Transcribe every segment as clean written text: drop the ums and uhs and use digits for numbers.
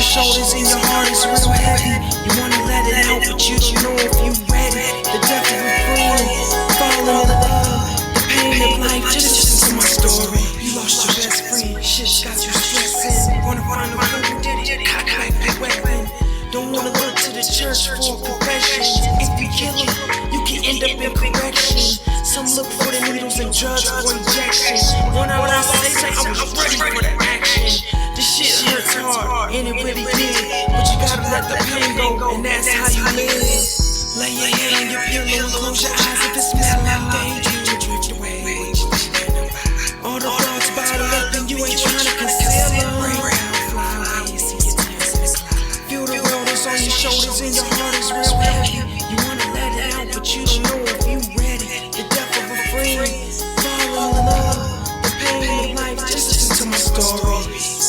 shoulders and your heart is real heavy. You wanna let it out, but you don't know if you ready. The death of a friend, falling in love, the pain of life. Just listen to my story. You lost your best friend, shit's got you stressing. Wanna find a girl who did it, cock back the weapon. Don't wanna look to the church for a confession. If you kill him, you can end up in correction. Some look for the needles and drugs for injection. When I say I was ready for the action. This shit hurts hard, and it really did. But you gotta let the pain go, and that's how you live. Lay your head on your pillow and close your eyes. If it smells like danger, you drift away. All the thoughts bottled up, and you ain't trying to conceal them. Feel the world is on your shoulders, and your heart is real heavy. You wanna let it out, but you don't know if you ready. The death of a friend, falling in love, the pain of life. Just listen to my story.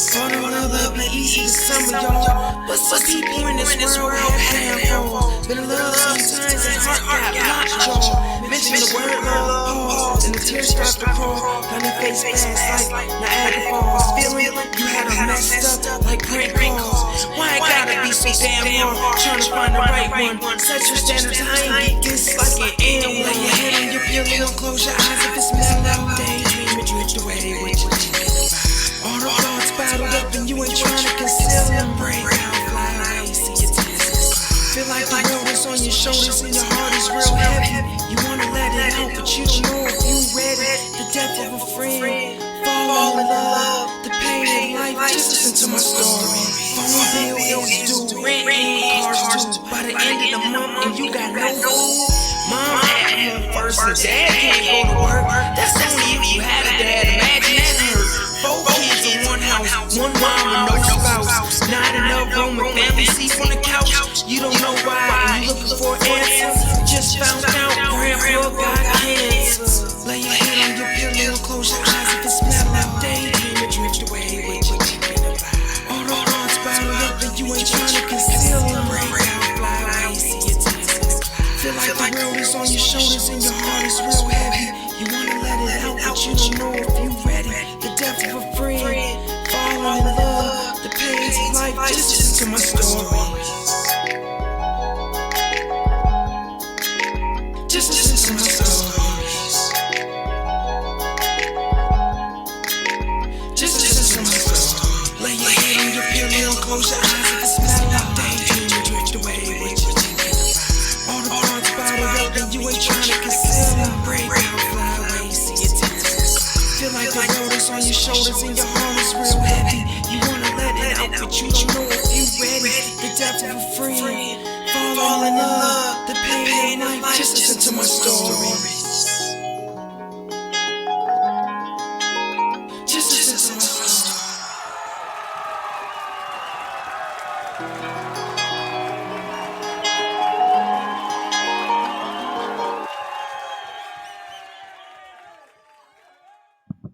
All the love be easy to some of y'all, but some people in this world have handfuls. Been in love sometimes and heart got lockjaw. Mention the word love, pause, and the tears start to fall. Down your face fast like Niagara Falls. Feeling you had them messed up like prank calls. Why it gotta be so damn hard? Trying to find the right one. Set your standards high and get this like an M. Lay your head on your pillow and close your eyes. If it smells like daydream, drift away with you. All the thoughts bottled up and you ain't trying to conceal them. Break out, fly away, see your tears. Feel like the world is on your shoulders and your heart is real heavy. You wanna let it out, but you don't know if you ready. The death of a friend, falling in love, the pain of life. Just listen to my story. Phone bill is due, rent and cars due. By the end of the month and you got no food. Mom at home first and dad can't go to work. That's only if you had a dad. Imagine that hurt. 4 kids in one house, one mom with no spouse. Not enough room with family seats on the couch. You don't know why, you looking for answers. Just found out grandpa got cancer. Lay your head on your pillow and close your eyes. If it smells like daydream, and drift away with you. All the thoughts bottled up and you ain't trying to conceal them. Break out, fly away, see your tears. Feel like the world is on your shoulders and your heart is real heavy. You wanna let it out, but you don't know if you ready. The death of a friend, falling in love, the pains of life. Just listen to my story. Just listen to my stories. Just listen to my story. Lay your head on your pillow and close your eyes. If it smells like daydream, you drift away with you. All the thoughts bottled up and you ain't trying to conceal them. Break out, fly away, see your tears. Feel like the world is on your shoulders and your heart is real heavy. You wanna let it out, but you don't know if you ready. The death of a friend, falling in love, the pain of life. Just listen to my story. Just listen to my story.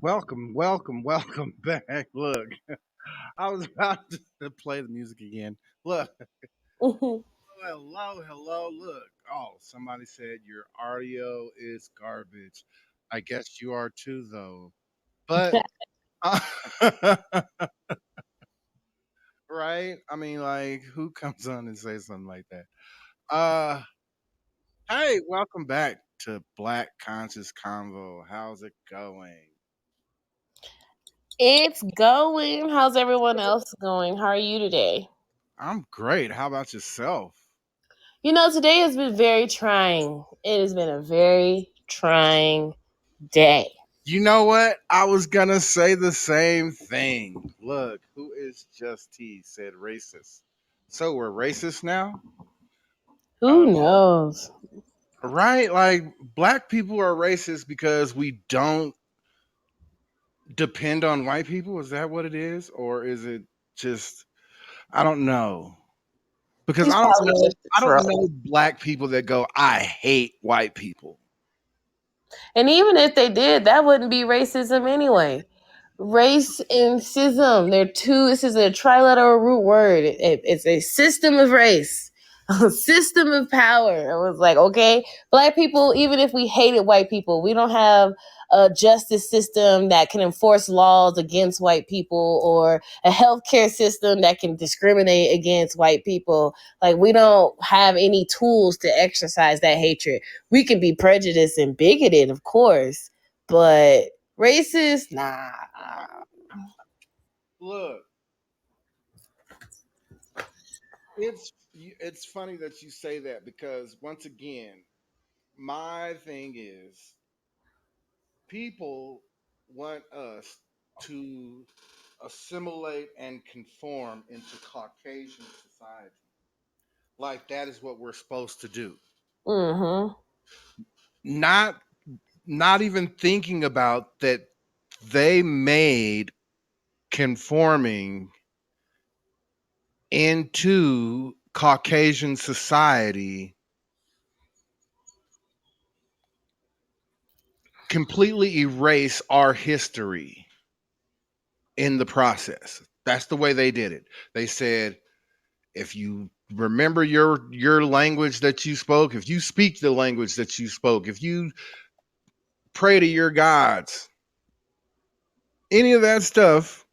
Welcome back. Look, I was about to play the music again. Look, hello. Look, oh, somebody said your audio is garbage. I guess you are too, though. But, right? I mean, like, who comes on and says something like that? Uh, hey, welcome back to Black Conscious Convo. How's it going? It's going. How's everyone else going? How are you today? I'm great. How about yourself? Today has been very trying. It has been a very trying day. You know what? I was gonna say the same thing. Look, who is Just T said racist. So we're racist now? Who knows? Right? Like black people are racist because we don't depend on white people? Is that what it is? Or is it just I don't know. Because He's I don't probably know just a I don't troll. know black people that go, I hate white people. And even if they did, that wouldn't be racism anyway. Race and schism, they're two, this is a trilateral root word. It's a system of race. system of power. I was like, okay, black people, even if we hated white people, we don't have a justice system that can enforce laws against white people or a healthcare system that can discriminate against white people. Like, we don't have any tools to exercise that hatred. We can be prejudiced and bigoted, of course, but racist, nah. Look, it's funny that you say that because once again, my thing is people want us to assimilate and conform into Caucasian society. Like that is what we're supposed to do. Mm-hmm. Not not even thinking about that they made conforming into Caucasian society completely erase our history in the process. That's the way they did it. They said, if you remember your language that you spoke, if you speak the language that you spoke, if you pray to your gods, any of that stuff,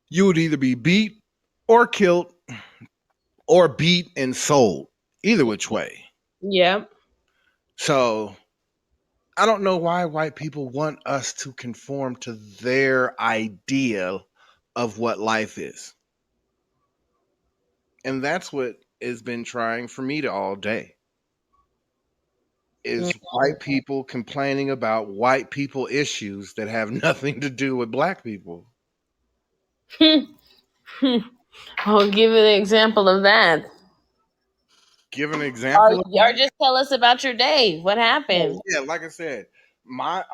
you would either be beat or killed or beat and sold, either which way. Yep. So I don't know why white people want us to conform to their idea of what life is. And that's what has been trying for me to all day is white people complaining about white people issues that have nothing to do with black people. I'll give you an example of that. Give an Or, example of or that. just tell us about your day. What happened? Oh, yeah, like I said, my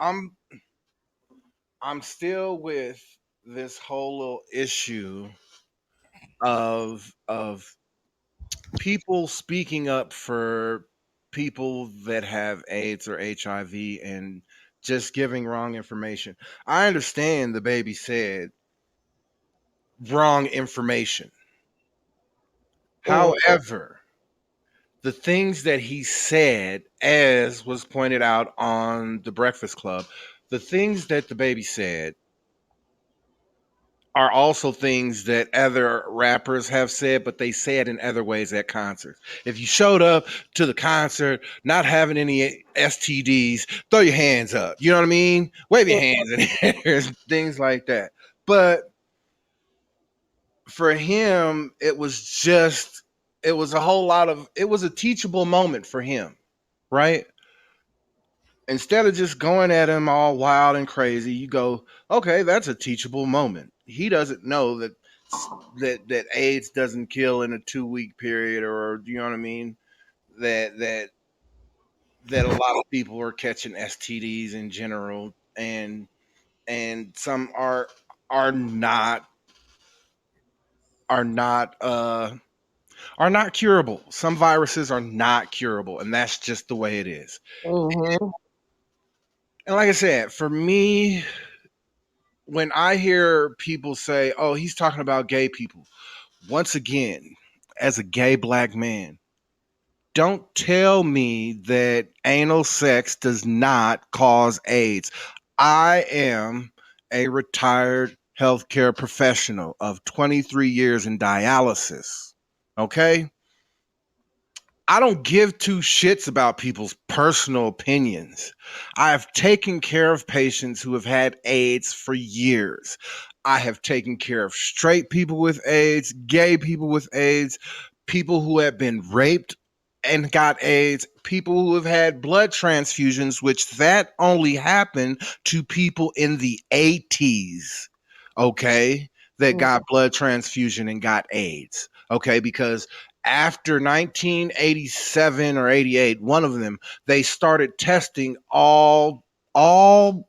I'm still with this whole little issue of people speaking up for people that have AIDS or HIV and just giving wrong information. I understand the baby said wrong information. Mm. However, the things that he said, as was pointed out on the Breakfast Club, the things that the baby said are also things that other rappers have said, but they say it in other ways at concerts. If you showed up to the concert not having any STDs, throw your hands up. You know what I mean? Wave your hands in the air, things like that. But for him, it was a whole lot of, it was a teachable moment for him, right? Instead of just going at him all wild and crazy, you go, okay, that's a teachable moment. He doesn't know that AIDS doesn't kill in a 2 week period, or you know what I mean? That a lot of people are catching STDs in general, and some are not are not uh are not curable. Some viruses are not curable, and that's just the way it is. Mm-hmm. And like I said, for me, when I hear people say, "Oh, he's talking about gay people," once again, as a gay black man, don't tell me that anal sex does not cause AIDS. I am a retired healthcare professional of 23 years in dialysis. Okay? I don't give two shits about people's personal opinions. I have taken care of patients who have had AIDS for years. I have taken care of straight people with AIDS, gay people with AIDS, people who have been raped and got AIDS, people who have had blood transfusions, which that only happened to people in the 80s, okay, that got blood transfusion and got AIDS, okay, because after 1987 or 88, one of them, they started testing all all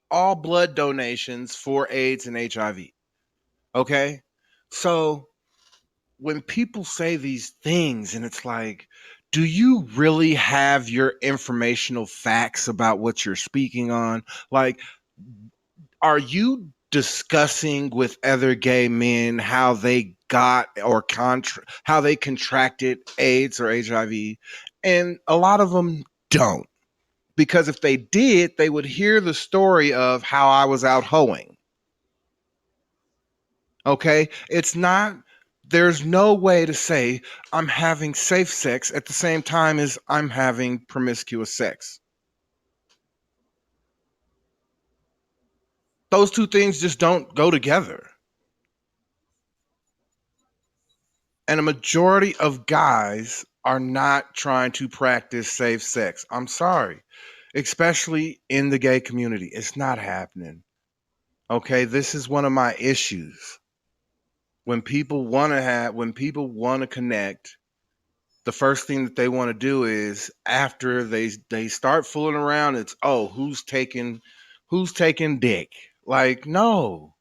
blood donations for AIDS and HIV. Okay? So when people say these things and it's like, do you really have your informational facts about what you're speaking on? Like, are you discussing with other gay men how they got or how they contracted AIDS or HIV, and a lot of them don't, because if they did, they would hear the story of how I was out hoeing. Okay, it's not. There's no way to say I'm having safe sex at the same time as I'm having promiscuous sex. Those two things just don't go together. And a majority of guys are not trying to practice safe sex. I'm sorry, especially in the gay community. It's not happening. Okay, this is one of my issues. When people want to connect, the first thing that they want to do is, after they start fooling around, it's, oh, who's taking dick. Like, no.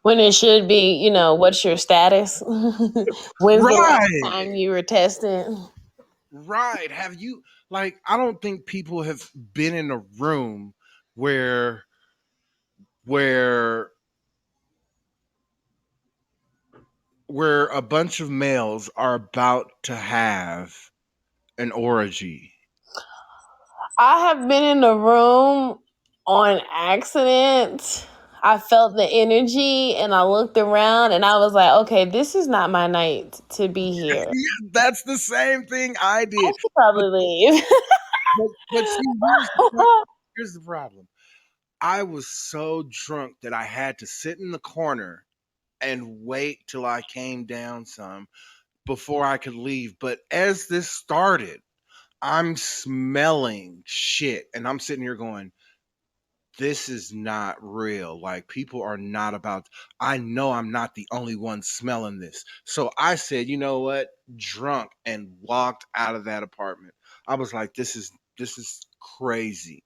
When it should be, what's your status? When's the last Right. time you were tested? Right. Have you, like, I don't think people have been in a room where where where a bunch of males are about to have an orgy. I have been in the room on accident. I felt the energy and I looked around and I was like, okay, this is not my night to be here. Yeah, that's the same thing I I did. should But probably leave. but see, here's the problem. I was so drunk that I had to sit in the corner and wait till I came down some before I could leave. But as this started, I'm smelling shit and I'm sitting here going, this is not real. Like, people are not about, I know I'm not the only one smelling this. So I said, you know what? Drunk, and walked out of that apartment. I was like, this is crazy.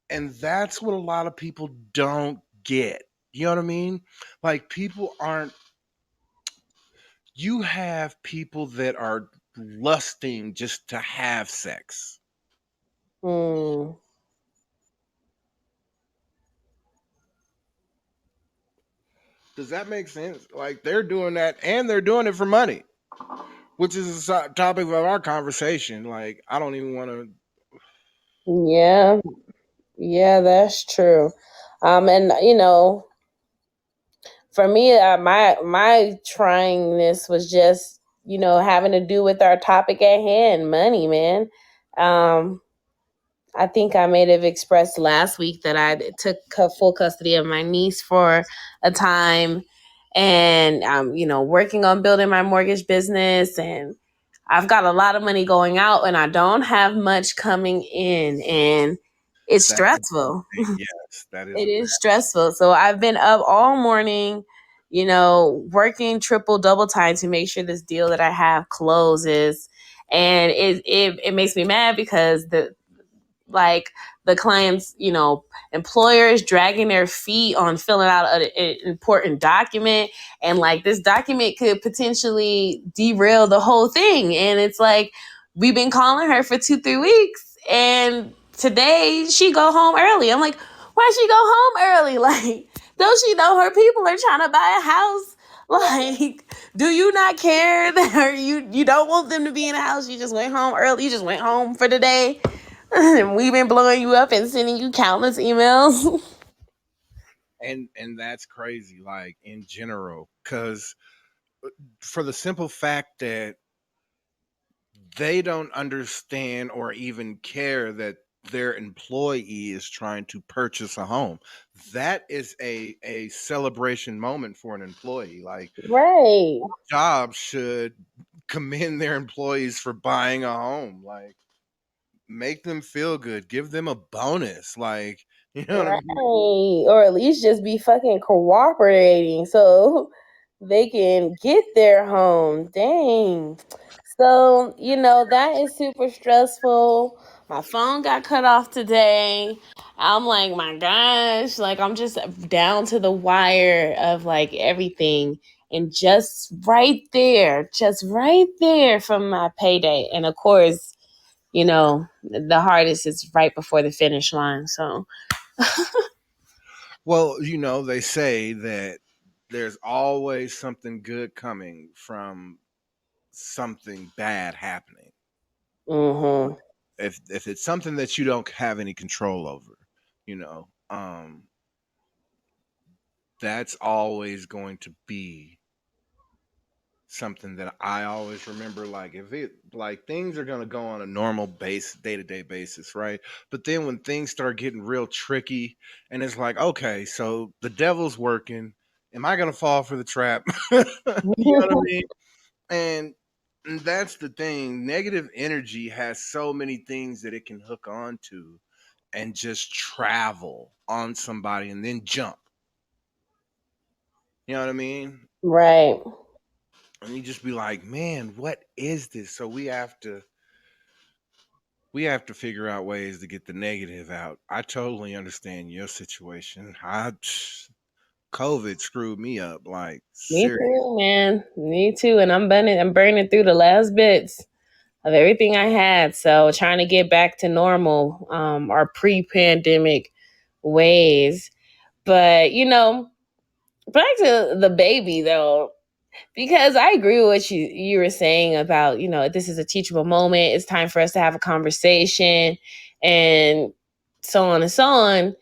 And that's what a lot of people don't get. You know what I mean? Like, people aren't, you have people that are lusting just to have sex. Hmm. Does that make sense? Like, they're doing that and they're doing it for money, which is a topic of our conversation. Like, I don't even want to. Yeah, yeah, that's true. And for me, my tryingness was just having to do with our topic at hand, money, man. Um, I think I may have expressed last week that I took full custody of my niece for a time, and I'm working on building my mortgage business, and I've got a lot of money going out, and I don't have much coming in, and it's That's a bad stressful. thing. Yes, that It is a bad. is stressful. So I've been up all morning, working triple, double time to make sure this deal that I have closes. And it makes me mad because like the client's employers dragging their feet on filling out an important document, and like this document could potentially derail the whole thing, and it's like we've been calling her for 2-3 weeks, and today she go home early. I'm like, why she go home early? Like, don't she know her people are trying to buy a house? Like, do you not care that you don't want them to be in the house? You just went home early. You just went home for the day. We've been blowing you up and sending you countless emails. And that's crazy. Like, in general, because for the simple fact that they don't understand or even care that their employee is trying to purchase a home. That is a celebration moment for an employee. Like, Right. jobs should commend their employees for buying a home. Like, make them feel good, give them a bonus. Like, you know what I mean? Right. Or at least just be fucking cooperating so they can get their home. Dang. So, that is super stressful. My phone got cut off today. I'm like, my gosh, like I'm just down to the wire of like everything. And just right there from my payday. And of course, the hardest is right before the finish line. So, Well, they say that there's always something good coming from something bad happening. Mm-hmm. If it's something that you don't have any control over, you know, that's always going to be something that I always remember. Like if it like things are gonna go on a normal base day to day basis, right? But then when things start getting real tricky and it's like, okay, so the devil's working. Am I gonna fall for the trap? You know what I mean? And that's the thing. Negative energy has so many things that it can hook on to and just travel on somebody and then jump. You know what I mean? Right. And you just be like, man, what is this? So we have to figure out ways to get the negative out. I totally understand your situation. COVID screwed me up, like Me serious. too, man. Me too. And I'm burning through the last bits of everything I had. So trying to get back to normal, our pre-pandemic ways. But back to the baby though, because I agree with what you were saying about, this is a teachable moment. It's time for us to have a conversation and so on and so on.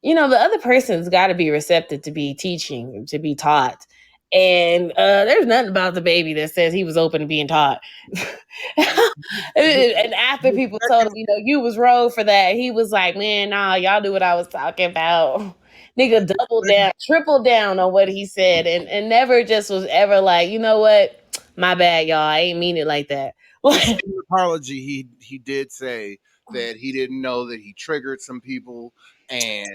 The other person's got to be receptive to be teaching, to be taught. And there's nothing about the baby that says he was open to being taught. The, And after the people told him, second you was wrong for that, he was like, man, nah, y'all knew what I was talking about. Nigga double down, triple down on what he said, and never just was ever like, you know what? My bad, y'all. I ain't mean it like that. the That second apology, he did say that he didn't know that he triggered some people, and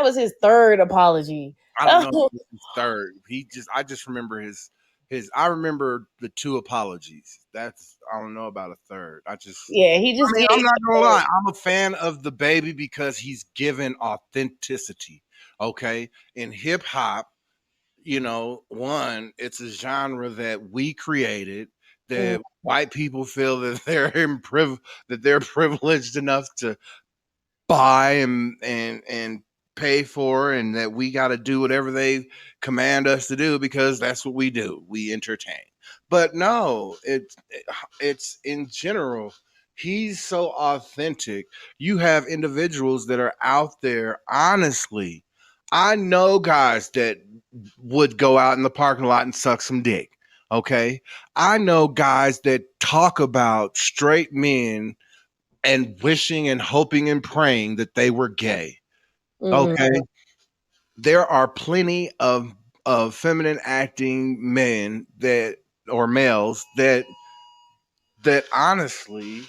was his third apology. I don't know if it was his third. I just remember his I remember the two apologies. That's I don't know about a third. Yeah, he I just mean, gave I'm not gonna lie. I'm a fan of the baby because he's given authenticity. Okay, in hip hop, one, it's a genre that we created mm, that white people feel that that they're privileged enough to buy and pay for, and that we got to do whatever they command us to do because that's what we do. We entertain. But no, it's in general. He's so authentic. You have individuals that are out there. Honestly, I know guys that would go out in the parking lot and suck some dick. Okay, I know guys that talk about straight men and wishing and hoping and praying that they were gay. Okay. mhm. There are plenty of feminine acting men that or males that honestly,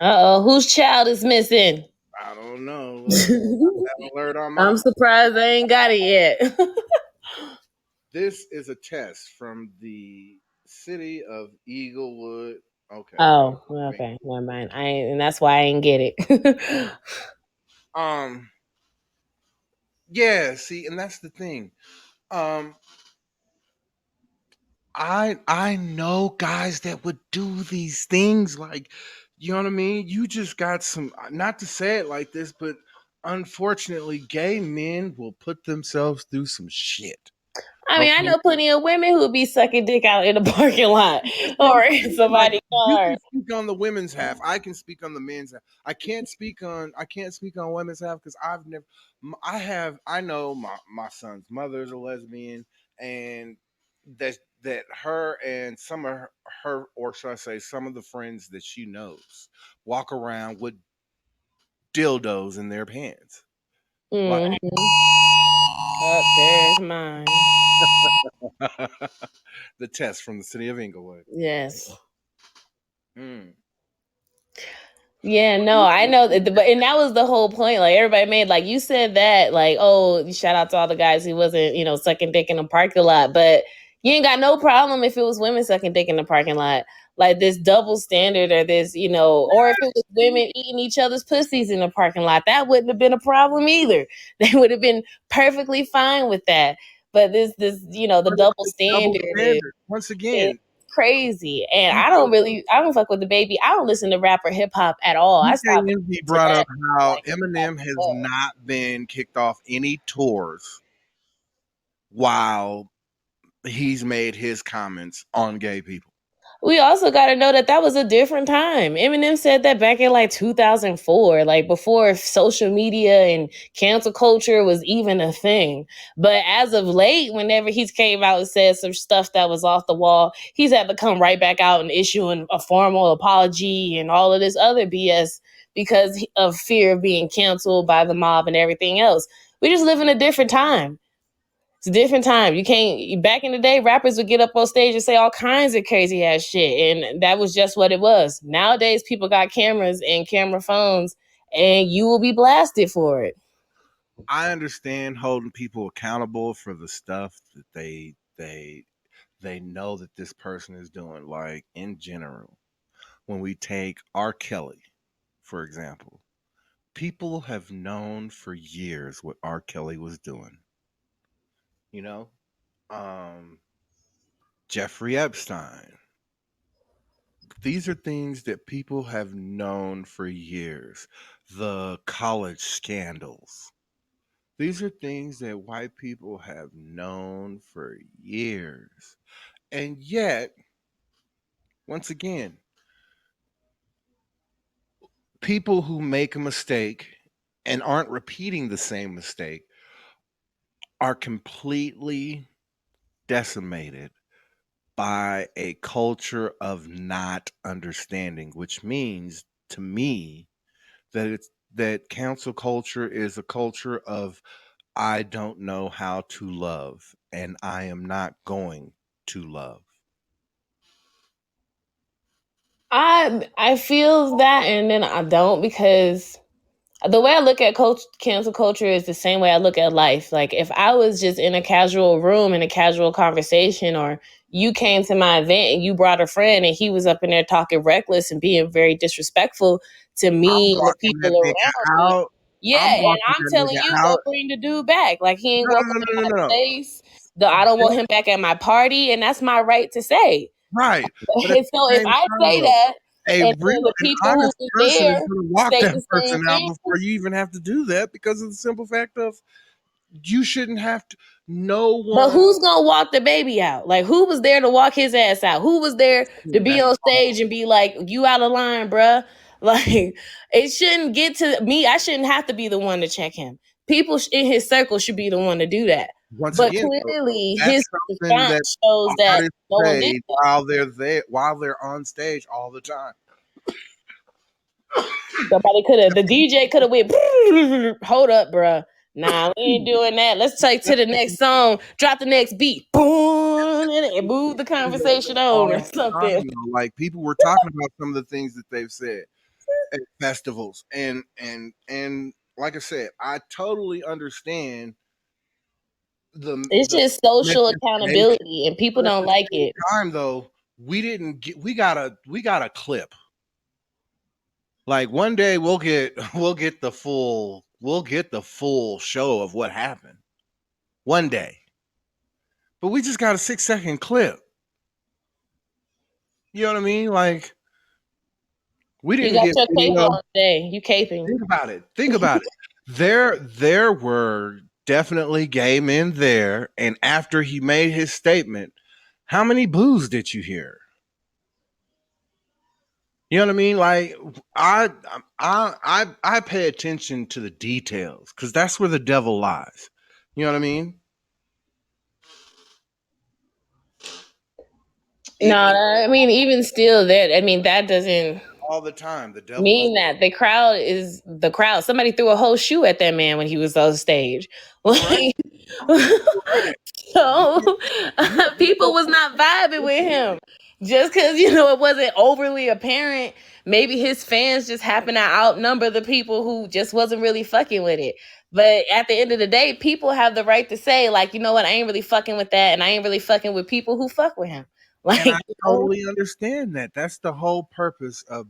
Uh-oh, whose child is missing? I don't know. That alert on my I'm surprised I ain't got it yet. this is a test from the city of Eaglewood. Okay. Oh, Wait. okay. Never mind. And that's why I ain't get it. Um yeah, see, and that's the thing. Um I know guys that would do these things, like, you know what I mean? You just got some, not to say it like this, but unfortunately gay men will put themselves through some shit. I mean, I Okay. know plenty of women who would be sucking dick out in the parking lot That's what I'm or in saying. Like, somebody's you car. can speak on the women's half. I can speak on the men's half. I can't speak on women's half because I know my son's mother is a lesbian, and that her and some of her, or should I say some of the friends that she knows, walk around with dildos in their pants. Like Hmm. Up there's mine. the test from the city of Inglewood. Yes. Mm. Yeah, no, I know that, but and that was the whole point. Like everybody made, like you said that, like, oh, shout out to all the guys who wasn't, sucking dick in the parking lot. But you ain't got no problem if it was women sucking dick in the parking lot. Like this double standard, or this, or if it was women eating each other's pussies in the parking lot, that wouldn't have been a problem either. They would have been perfectly fine with that. But the But it's double a double standard standard. Once is again, crazy. And DJ I don't fuck with the baby. I don't listen to rap or hip hop at all. I stopped Envy listening to brought that up how like Eminem has not been kicked off any tours while he's made his comments on gay people. We also got to know that that was a different time. Eminem said that back in like 2004, like before social media and cancel culture was even a thing. But as of late, whenever he's came out and said some stuff that was off the wall, he's had to come right back out and issue a formal apology and all of this other BS because of fear of being canceled by the mob and everything else. We just live in a different time. It's a different time. You can't. Back in the day, rappers would get up on stage and say all kinds of crazy ass shit, and that was just what it was. Nowadays, people got cameras and camera phones, and you will be blasted for it. I understand holding people accountable for the stuff that they know that this person is doing. Like in general, when we take R. Kelly, for example, people have known for years what R. Kelly was doing. You know, um, Jeffrey Epstein. These are things that people have known for years. The college scandals. These are things that white people have known for years. And yet, once again, people who make a mistake and aren't repeating the same mistake are completely decimated by a culture of not understanding, which means to me that cancel culture is a culture of I don't know how to love and I am not going to love. I feel that, and then I don't because the way I look at cancel culture is the same way I look at life. Like if I was just in a casual room in a casual conversation, or you came to my event and you brought a friend and he was up in there talking reckless and being very disrespectful to I'm me and the walking people that around nigga me. out. Yeah, I'm and walking I'm that telling you, nigga go out. bring the dude back. Like he ain't No, welcome no, in no, no, my no, no. space. I don't want him back at my party, and that's my right to say. Right. But at And the so if same I time, say though, that, a and real then the and people who honest was person is there going to walk state that the same person out thing, before you even have to do that because of the simple fact of you shouldn't have to. No but one. who's gonna walk the baby out? Like who was there to walk his ass out? Who was there to be That's on stage and be like, "You out of line, bruh"? Like it shouldn't get to me. I shouldn't have to be the one to check him. People in his circle should be the one to do that. once But again, though, clearly, that's his something that response shows that artists no one did say that. while they're on stage all the time. Somebody could have. The DJ could have went. Hold up, bruh. Nah, we ain't doing that. Let's take to the next song. Drop the next beat. Boom, and move the conversation on or All the something. time, though. Like people were talking about some of the things that they've said at festivals, and like I said, I totally understand It's the just social misinformation. accountability, and people But at don't the like same it. time, though, we got a clip. Like one day we'll get the full show of what happened. One day. But we just got a 6-second clip. You know what I mean? Like we You didn't got get your cape video. on today. You caping. Think about it. Think about it. There were definitely gay men there, and after he made his statement, how many boos did you hear? You know what I mean? Like I I pay attention to the details because that's where the devil lies. You know what I mean? No, Even I mean, even still, that doesn't all the time, the devil is mean that the crowd is the crowd. Somebody threw a whole shoe at that man when he was on stage. you're right. Like, You're right. so You, people was not vibing with him just because it wasn't overly apparent. Maybe his fans just happened to outnumber the people who just wasn't really fucking with it. But at the end of the day, people have the right to say, like, you know what, I ain't really fucking with that, and I ain't really fucking with people who fuck with him. Like, and I totally understand that. That's the whole purpose of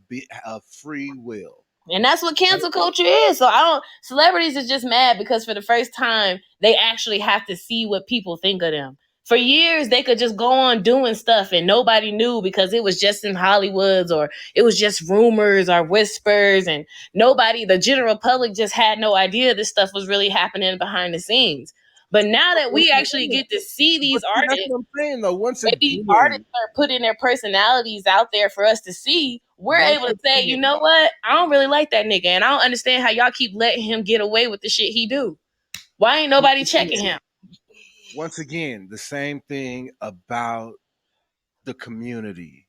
free will. and that's what cancel culture is. So I don't. Celebrities is just mad because for the first time they actually have to see what people think of them. For years they could just go on doing stuff and nobody knew because it was just in Hollywoods or it was just rumors or whispers, and nobody, the general public, just had no idea this stuff was really happening behind the scenes. But now that Once we actually again, get to see but these see, that's artists, what I'm saying though. Once and these again, artists are putting their personalities out there for us to see, we're once able to say, you again, know what? I don't really like that nigga, and I don't understand how y'all keep letting him get away with the shit he do. Why ain't once nobody checking again, him? once again, the same thing about the community.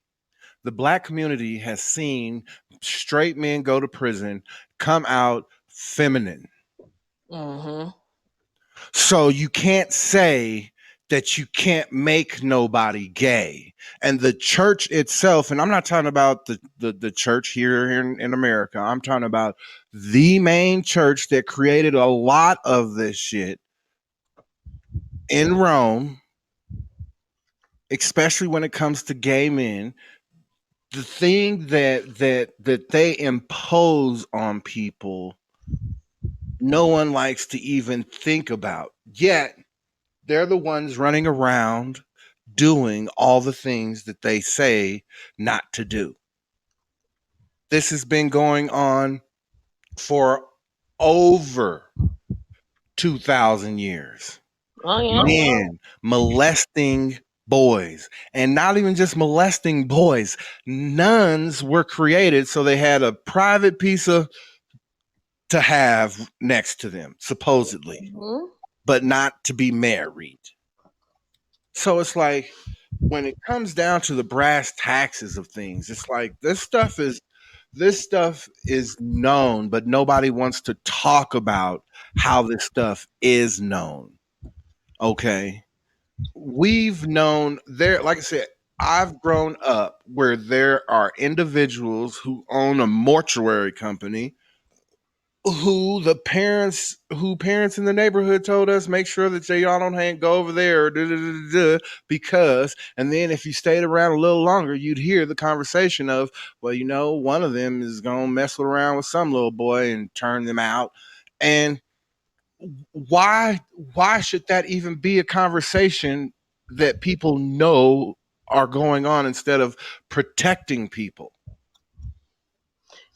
The black community has seen straight men go to prison, come out feminine. Mm-hmm. So you can't say that you can't make nobody gay. And the church itself, and I'm not talking about the church here in America, I'm talking about the main church that created a lot of this shit in Rome, especially when it comes to gay men. The thing that they impose on people, no one likes to even think about. Yet they're the ones running around doing all the things that they say not to do. This has been going on for over 2,000 years. Oh yeah. Men molesting boys, and not even just molesting boys. Nuns were created so they had a private piece of to have next to them, supposedly, Mhm. but not to be married. So it's like when it comes down to the brass taxes of things, it's like this stuff is known, but nobody wants to talk about how this stuff is known. Okay. We've known there, like I said, I've grown up where there are individuals who own a mortuary company who parents in the neighborhood told us make sure that y'all don't go over there, because, and then if you stayed around a little longer you'd hear the conversation of, well, one of them is gonna mess around with some little boy and turn them out. And why why should that even be a conversation that people know are going on instead of protecting people?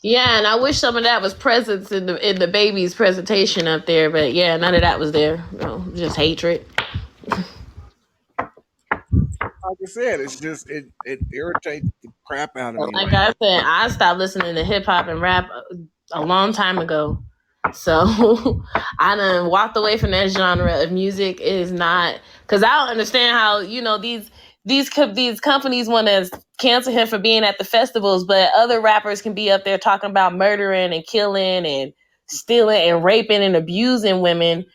Yeah, and I wish some of that was presence in the baby's presentation up there, but yeah, none of that was there. No, just hatred. Like I said, it's just it irritates the crap out of me. Like Like, I said, I stopped listening to hip hop and rap a long time ago. So I done walked away from that genre of music. It is not because I don't understand how these companies want to cancel him for being at the festivals, but other rappers can be up there talking about murdering and killing and stealing and raping and abusing women.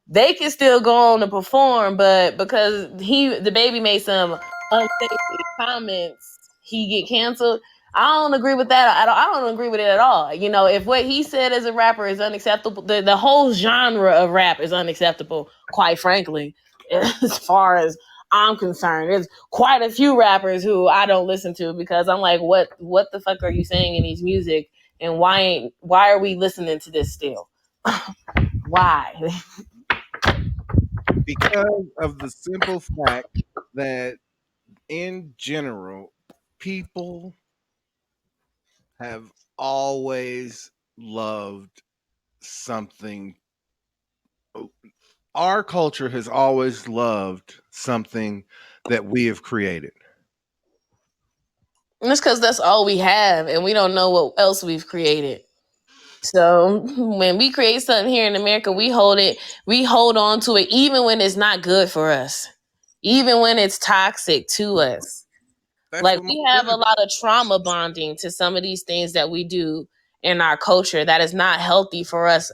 They can still go on to perform, but because the baby made some unsafe comments, he get canceled. I don't agree with that. I don't agree with it at all. If what he said as a rapper is unacceptable, the whole genre of rap is unacceptable. Quite frankly, as far as I'm concerned, there's quite a few rappers who I don't listen to because I'm like, what the fuck are you saying in these music, and why are we listening to this still? Why? because of the simple fact that in general people have always loved something. Our culture has always loved something that we have created. And that's because that's all we have, and we don't know what else we've created. So when we create something here in America, we hold on to it, even when it's not good for us, even when it's toxic to us. That's Like what my we have a brother lot of trauma bonding to some of these things that we do in our culture that is not healthy for us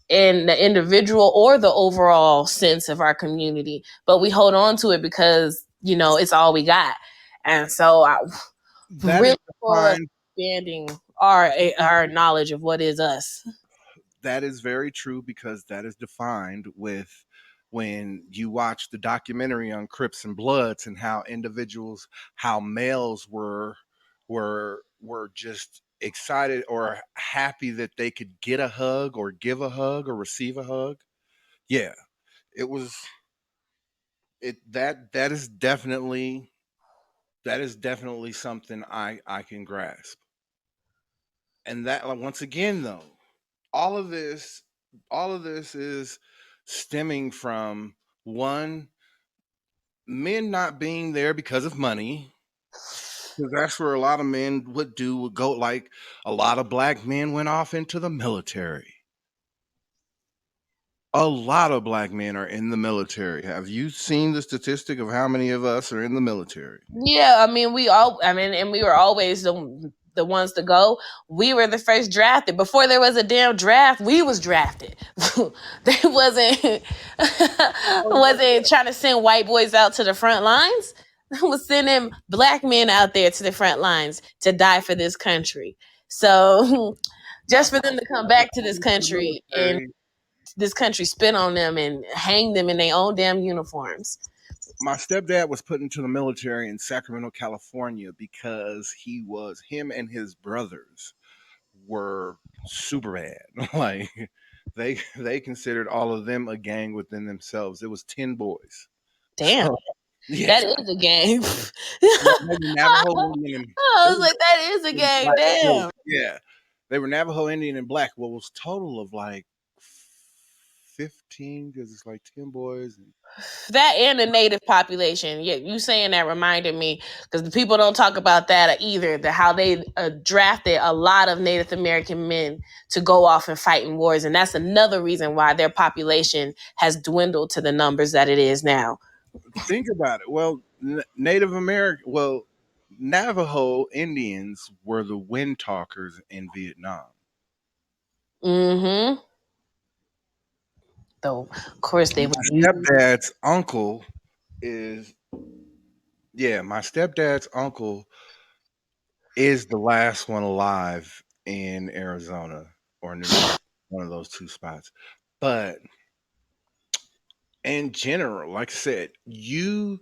in the individual or the overall sense of our community. But we hold on to it because it's all we got, and so I that is really for us defined. expanding our knowledge of what is us. That is very true because that is defined with when you watch the documentary on Crips and Bloods and how individuals, how males were just excited or happy that they could get a hug or give a hug or receive a hug. Yeah, it was it that is definitely something I can grasp. And that, like, once again though, all of this all of this is stemming from One, men not being there because of money. 'Cause that's where a lot of men would go, like, a lot of black men went off into the military. A lot of black men are in the military. Have you seen the statistic of how many of us are in the military? Yeah, I mean, and we were always the ones to go. We were the first drafted. Before there was a damn draft, we was drafted. They wasn't trying to send white boys out to the front lines. Was sending black men out there to the front lines to die for this country. So My just for them to come back to this country and military this country spit on them and hang them in their own damn uniforms. my stepdad was put into the military in Sacramento, California because him and his brothers were super bad. Like they considered all of them a gang within themselves. It was 10 boys. Damn, So yeah, that is a game. they were Navajo Indian and I they was like, that is a were game. black. Damn. Yeah. They were Navajo Indian and black. What was total of like 15 because it's like 10 boys and That and the native population. Yeah, you saying that reminded me because the people don't talk about that either. How they drafted a lot of Native American men to go off and fight in wars, and that's another reason why their population has dwindled to the numbers that it is now. think about it. Well, Native American, well, Navajo Indians were the wind talkers in Vietnam. Mm-hmm. Though, of course, they would My use. stepdad's uncle is, yeah, my stepdad's uncle is the last one alive in Arizona or New Mexico, one of those two spots. But in general, like I said, you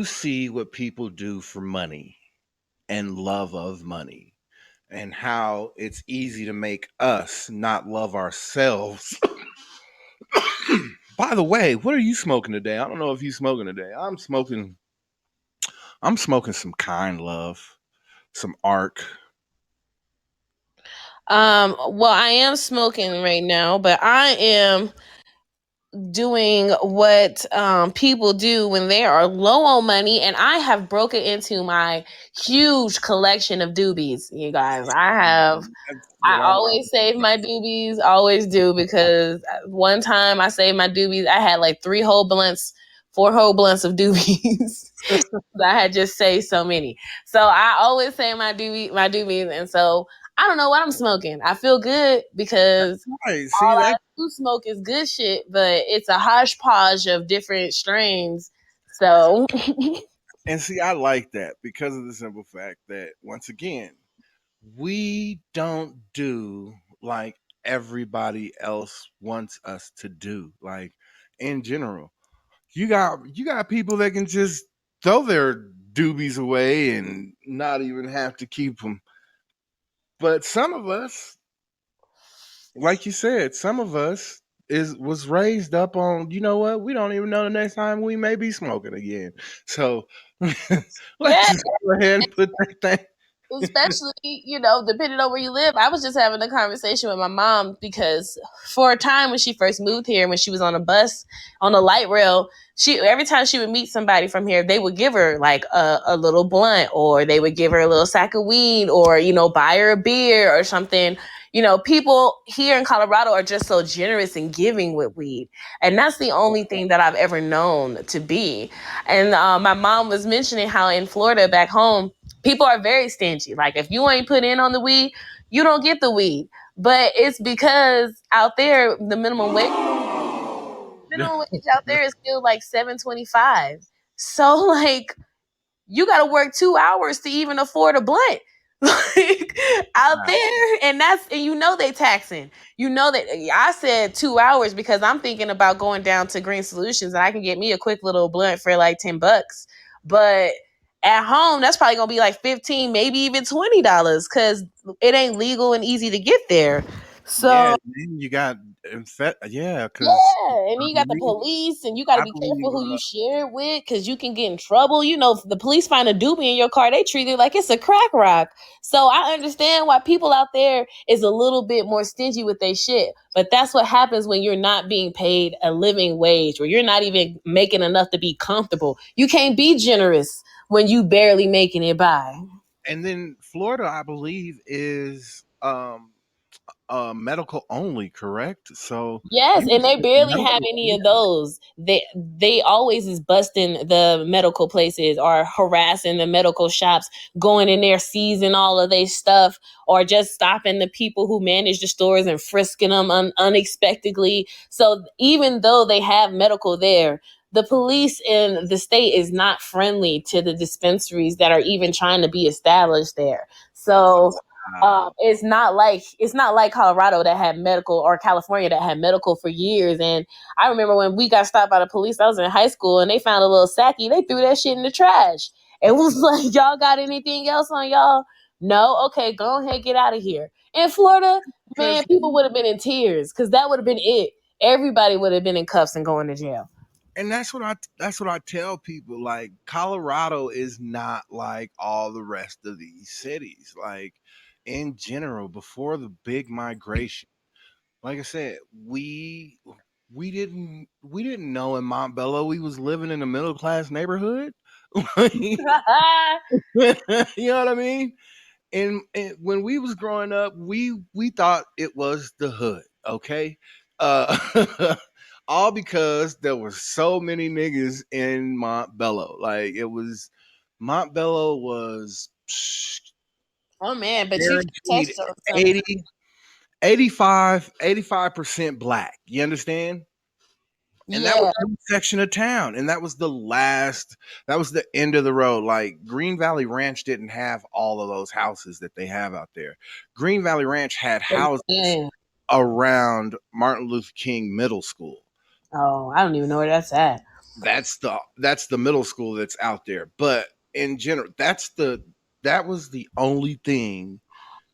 see what people do for money and love of money and how it's easy to make us not love ourselves. By the way, what are you smoking today? I don't know if you smoking today. I'm smoking some Kind Love, some Arc. Well, I am smoking right now, but I am doing what people do when they are low on money, and I have broken into my huge collection of doobies. You guys, That's I what I'm always save my doobies, always do, because one time I saved my doobies. I had like 4 whole blunts of doobies. I had just saved so many. So I always save my doobies, and so I don't know what I'm smoking. I feel good because right. all See I that, do smoke is good shit, but it's a hodgepodge of different strains. So and see, I like that because of the simple fact that once again, we don't do like everybody else wants us to do. Like in general, you got people that can just throw their doobies away and not even have to keep them. But some of us, like you said, some of us is was raised up on, you know what, we don't even know the next time we may be smoking again. So let's yeah, just go ahead and put that thing. especially, depending on where you live. I was just having a conversation with my mom because for a time when she first moved here, when she was on a bus on a light rail, she every time she would meet somebody from here, they would give her like a little blunt, or they would give her a little sack of weed, or buy her a beer or something. People here in Colorado are just so generous in giving with weed, and that's the only thing that I've ever known to be. And my mom was mentioning how in Florida back home, people are very stingy. Like if you ain't put in on the weed, you don't get the weed. But it's because out there the minimum wage out there is still like 7.25. So like you got to work 2 hours to even afford a blunt. Like out there, and they taxing. That I said 2 hours because I'm thinking about going down to Green Solutions and I can get me a quick little blunt for like $10. But at home, that's probably gonna be like 15, maybe even $20 because it ain't legal and easy to get there. Yeah, So then you got In fact, yeah, because Yeah, and then I you got the believe police, and you got to I be careful believe who you share it with, because you can get in trouble. If the police find a doobie in your car, they treat it like it's a crack rock. So I understand why people out there is a little bit more stingy with their shit. But that's what happens when you're not being paid a living wage, or you're not even making enough to be comfortable. You can't be generous when you barely making it by. and then Florida, I believe, is medical only, correct? So Yes, you and they get barely have medical any of care. those. They always is busting the medical places, or harassing the medical shops, going in there, seizing all of their stuff, or just stopping the people who manage the stores and frisking them unexpectedly. So even though they have medical there, the police in the state is not friendly to the dispensaries that are even trying to be established there. So Wow. it's not like Colorado that had medical, or California that had medical for years. And I remember when we got stopped by the police, I was in high school, and they found a little sacky. They threw that shit in the trash. It was like, y'all got anything else on y'all? No, okay, go ahead, get out of here. In Florida, man, Because people would have been in tears, because that would have been it. Everybody would have been in cuffs and going to jail. and that's what I tell people. Like Colorado is not like all the rest of these cities. Like in general, before the big migration, like I said, we didn't know in Montbello we was living in a middle class neighborhood. you know what I mean? And when we was growing up, we thought it was the hood, okay? Uh all because there were so many niggas in Montbello. Like it was Montbello was Oh man, but you just guaranteed touched on something. 80, 85% black. You understand? And that was Yeah, one section of town, and that was the end of the road. Like Green Valley Ranch didn't have all of those houses that they have out there. Green Valley Ranch had houses yeah. around Martin Luther King Middle School. Oh, I don't even know where that's at. That's the middle school that's out there. But in general, that was the only thing.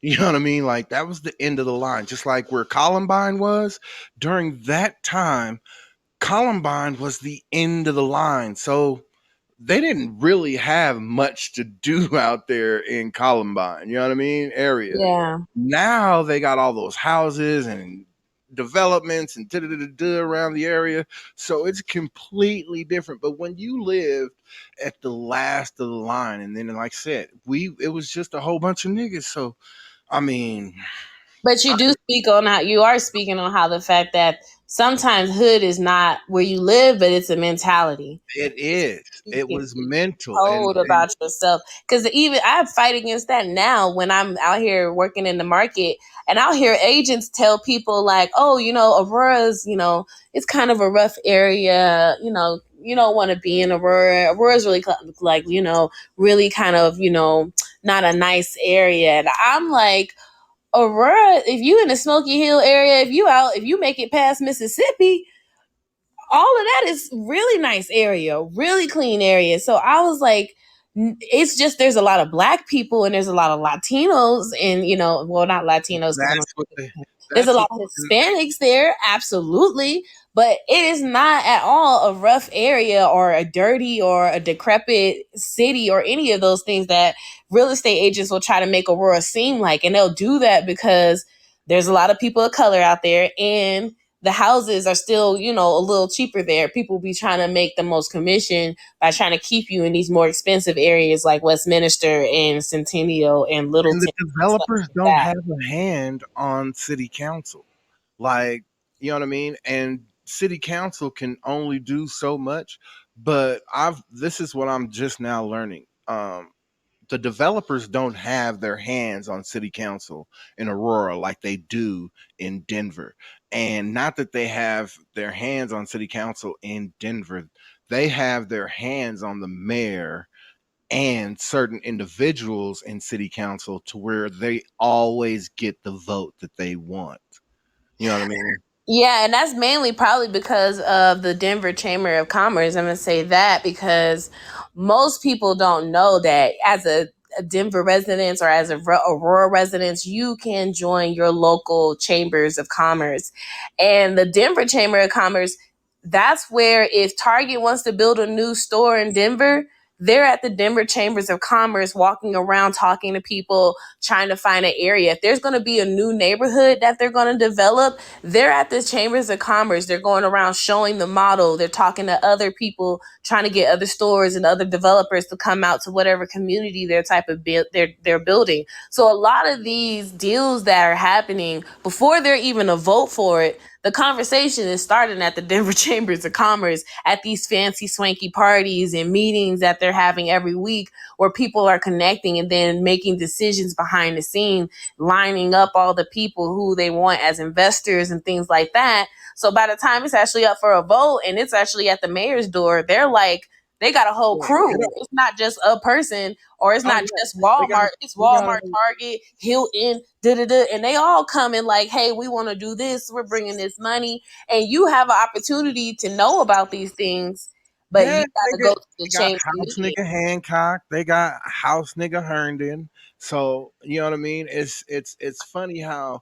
You know what I mean? Like that was the end of the line. Just like where Columbine was during that time, Columbine was the end of the line. So they didn't really have much to do out there in Columbine, you know what I mean? Area. Yeah. Now they got all those houses and developments and da-da-da-da around the area. So it's completely different. But when you lived at the last of the line, and then like I said, it was just a whole bunch of niggas. So I mean, But you are speaking on how the fact that sometimes hood is not where you live, but it's a mentality. it is. You It can was be mental. told And about yourself. Because even I fight against that now when I'm out here working in the market, and I'll hear agents tell people like, "Oh, Aurora's, it's kind of a rough area. You don't want to be in Aurora. Aurora's really like, really kind of, not a nice area." And I'm like, Aurora, if you in the Smoky Hill area, if you make it past Mississippi, all of that is really nice area, really clean area. So I was like, it's just there's a lot of black people and there's a lot of Latinos, and well, not Latinos because that's what they there's a that's lot what of Hispanics there, absolutely. But it is not at all a rough area or a dirty or a decrepit city or any of those things that real estate agents will try to make Aurora seem like. And they'll do that because there's a lot of people of color out there, and the houses are still, a little cheaper there. People be trying to make the most commission by trying to keep you in these more expensive areas like Westminster and Centennial and and the Littleton and stuff developers like don't that. have a hand on city council. Like, you know what I mean? And city council can only do so much, but I've this is what I'm just now learning. The developers don't have their hands on city council in Aurora like they do in Denver. And not that they have their hands on city council in Denver, they have their hands on the mayor and certain individuals in city council to where they always get the vote that they want. You know what I mean? Yeah, and that's mainly probably because of the Denver Chamber of Commerce. I'm gonna say that because most people don't know that Denver residents or as Aurora residents, you can join your local chambers of commerce. And the Denver Chamber of Commerce, that's where if Target wants to build a new store in Denver, they're at the Denver Chambers of Commerce walking around talking to people, trying to find an area. If there's going to be a new neighborhood that they're going to develop, they're at the Chambers of Commerce. They're going around showing the model. They're talking to other people, trying to get other stores and other developers to come out to whatever community their type of they're building. So a lot of these deals that are happening before they're even a vote for it, the conversation is starting at the Denver Chambers of Commerce at these fancy swanky parties and meetings that they're having every week where people are connecting and then making decisions behind the scene, lining up all the people who they want as investors and things like that. So by the time it's actually up for a vote and it's actually at the mayor's door, they're like, they got a whole crew. It's not just a person, or it's Oh not yeah, just they got Walmart. It's they got Walmart, Target, Hilton, da da da, and they all come in like, "Hey, we want to do this. We're bringing this money," and you have an opportunity to know about these things, but you yeah got to go to the they got chamber House meeting. nigga Hancock, they got House nigga Herndon. So you know what I mean. It's funny how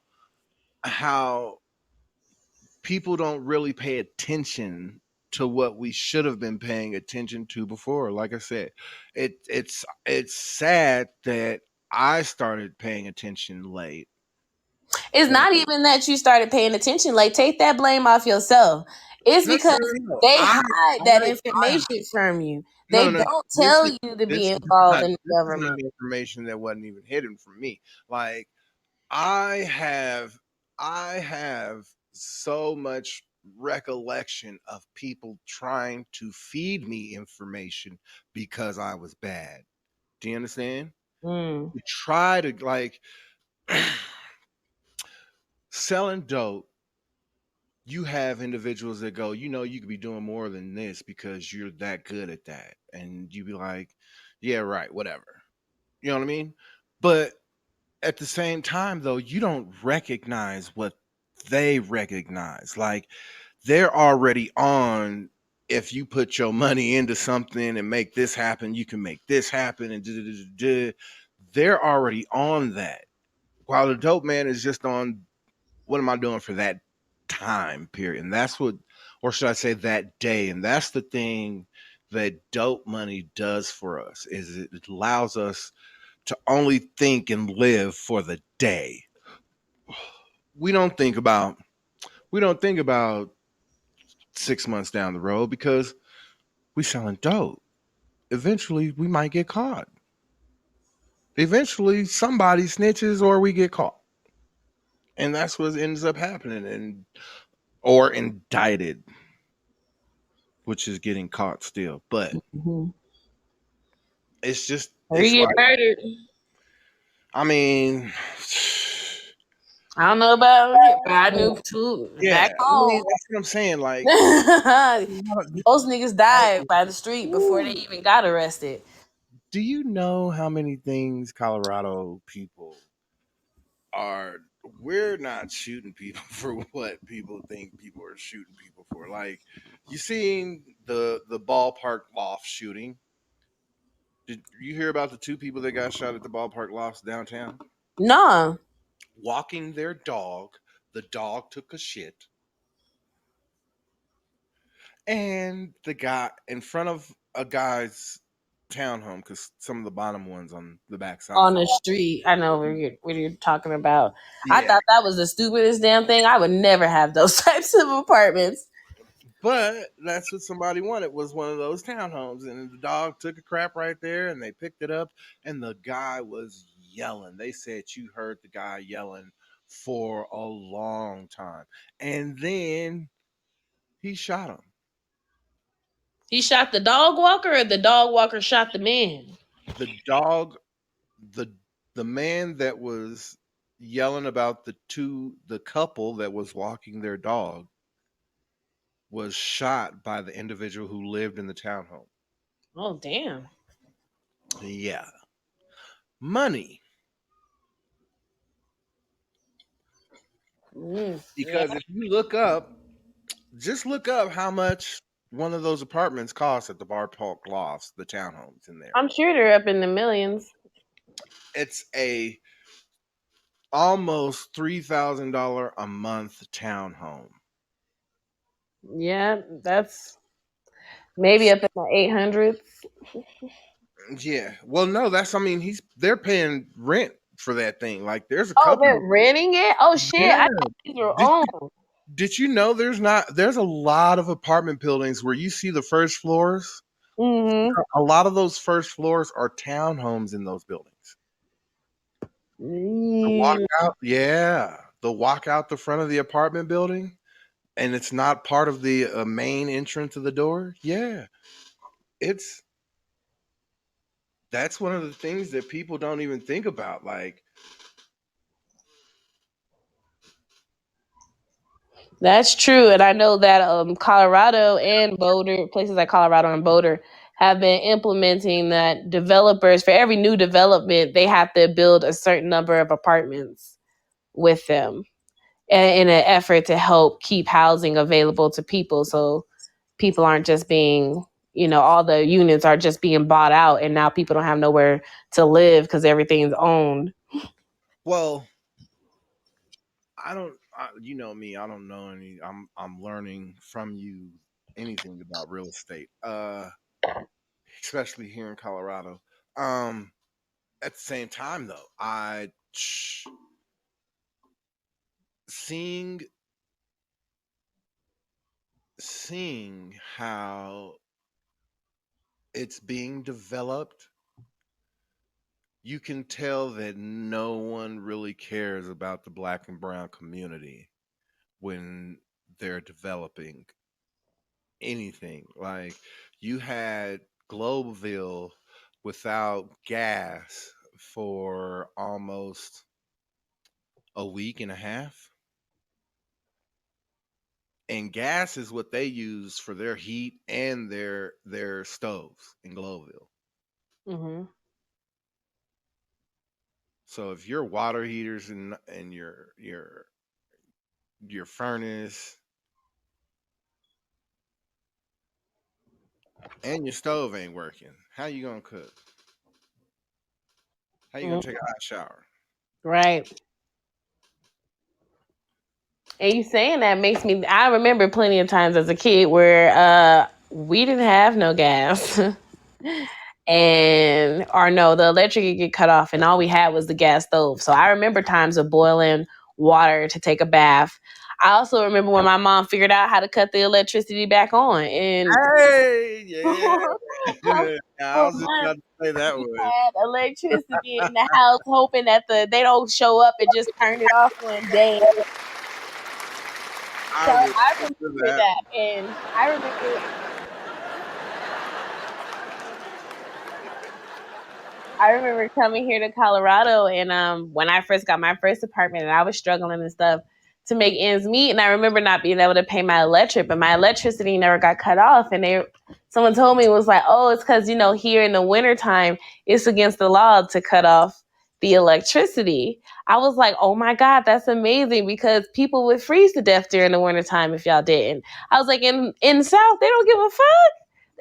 people don't really pay attention to what we should have been paying attention to before. Like I said, it's sad that I started paying attention late. It's And not even that you started paying attention. Like, take that blame off yourself. It's no, no, because no, no. they hide that I information from you. no, They no, no. don't This tell is you to be this is involved not in the this is not government. information that wasn't even hidden from me. Like I have I have so much recollection of people trying to feed me information because I was bad. Do you understand? Mm. You try to like selling dope. You have individuals that go, you know, you could be doing more than this because you're that good at that. And you be like, yeah, right, whatever. You know what I mean? But at the same time, though, you don't recognize what they recognize. Like they're already on. If you put your money into something and make this happen, you can make this happen, and they're already on that. While the dope man is just on, what am I doing for that time period? And that's what, or should I say, that day? And that's the thing that dope money does for us is it allows us to only think and live for the day. We don't think about we don't think about 6 months down the road because we selling dope. Eventually we might get caught. Eventually somebody snitches or we get caught. And that's what ends up happening, and or indicted, which is getting caught still. But Mhm. it's just Or it's you get like, murdered. I mean, I don't know about it, but I knew too yeah, back I mean home. that's what I'm saying. Like, Most niggas died like, by the street before they woo. even got arrested. Do you know how many things Colorado people are? We're not shooting people for what people think people are shooting people for. Like, you seen the ballpark loft shooting? Did you hear about the two people that got shot at the ballpark lofts downtown? No. Walking their dog, the dog took a shit, and the guy in front of a guy's townhome, because some of the bottom ones on the back On side. the street. I know what you're talking about. I Yeah, thought that was the stupidest damn thing. I would never have those types of apartments. but that's what somebody wanted, was one of those townhomes, and the dog took a crap right there, and they picked it up, and the guy was yelling. They said you heard the guy yelling for a long time, and then he shot him. He shot the dog walker, or the dog walker shot the man? The dog, the the man that was yelling about the couple that was walking their dog was shot by the individual who lived in the townhome. Oh, damn. Yeah, money. Yeah. Because if you look up, just look up how much one of those apartments costs at the Bar Park Lofts, the townhomes in there. I'm sure they're up in the millions. It's a almost $3,000 a month townhome. Yeah, that's maybe up in the 800s. Yeah. Well, no, that's I mean, they're paying rent for that thing. Like there's a Oh, couple. they're renting it? Oh shit, I Yeah. thought these were Did owned. did you know there's a lot of apartment buildings where you see the first floors? Mm-hmm. A lot of those first floors are townhomes in those buildings. The walk Mm, out, yeah. The walk out the front of the apartment building and it's not part of the main entrance of the door. Yeah. It's That's one of the things that people don't even think about. Like, that's true, and I know that Colorado and Boulder, places like Colorado and Boulder, have been implementing that developers for every new development they have to build a certain number of apartments with them, in an effort to help keep housing available to people, so people aren't just being, all the units are just being bought out, and now people don't have nowhere to live because everything's owned. well, you know me, I don't know I'm learning from you anything about real estate. Especially here in Colorado. Um at the same time though, seeing seeing how it's being developed, you can tell that no one really cares about the black and brown community when they're developing anything. Like you had Globeville without gas for almost a week and a half. And gas is what they use for their heat and their stoves in Globeville. Hmm. So if your water heaters and your furnace and your stove ain't working, how you gonna cook? How you gonna take a hot shower? Right. And you saying that makes me. I remember plenty of times as a kid where we didn't have no gas, and or no, the electric would get cut off, and all we had was the gas stove. So I remember times of boiling water to take a bath. I also remember when my mom figured out how to cut the electricity back on, and Hey, yeah. for I was just about months to say that we one. had electricity in the house, hoping that they don't show up and just turn it off one day. I So remember I remember that. that, and I remember coming here to Colorado, and when I first got my first apartment, and I was struggling and stuff to make ends meet, and I remember not being able to pay my electric, but my electricity never got cut off, and someone told me, it was like, oh, it's because here in the wintertime it's against the law to cut off the electricity. I was like, oh my god, that's amazing, because people would freeze to death during the wintertime if y'all didn't. I was like, in the South they don't give a fuck.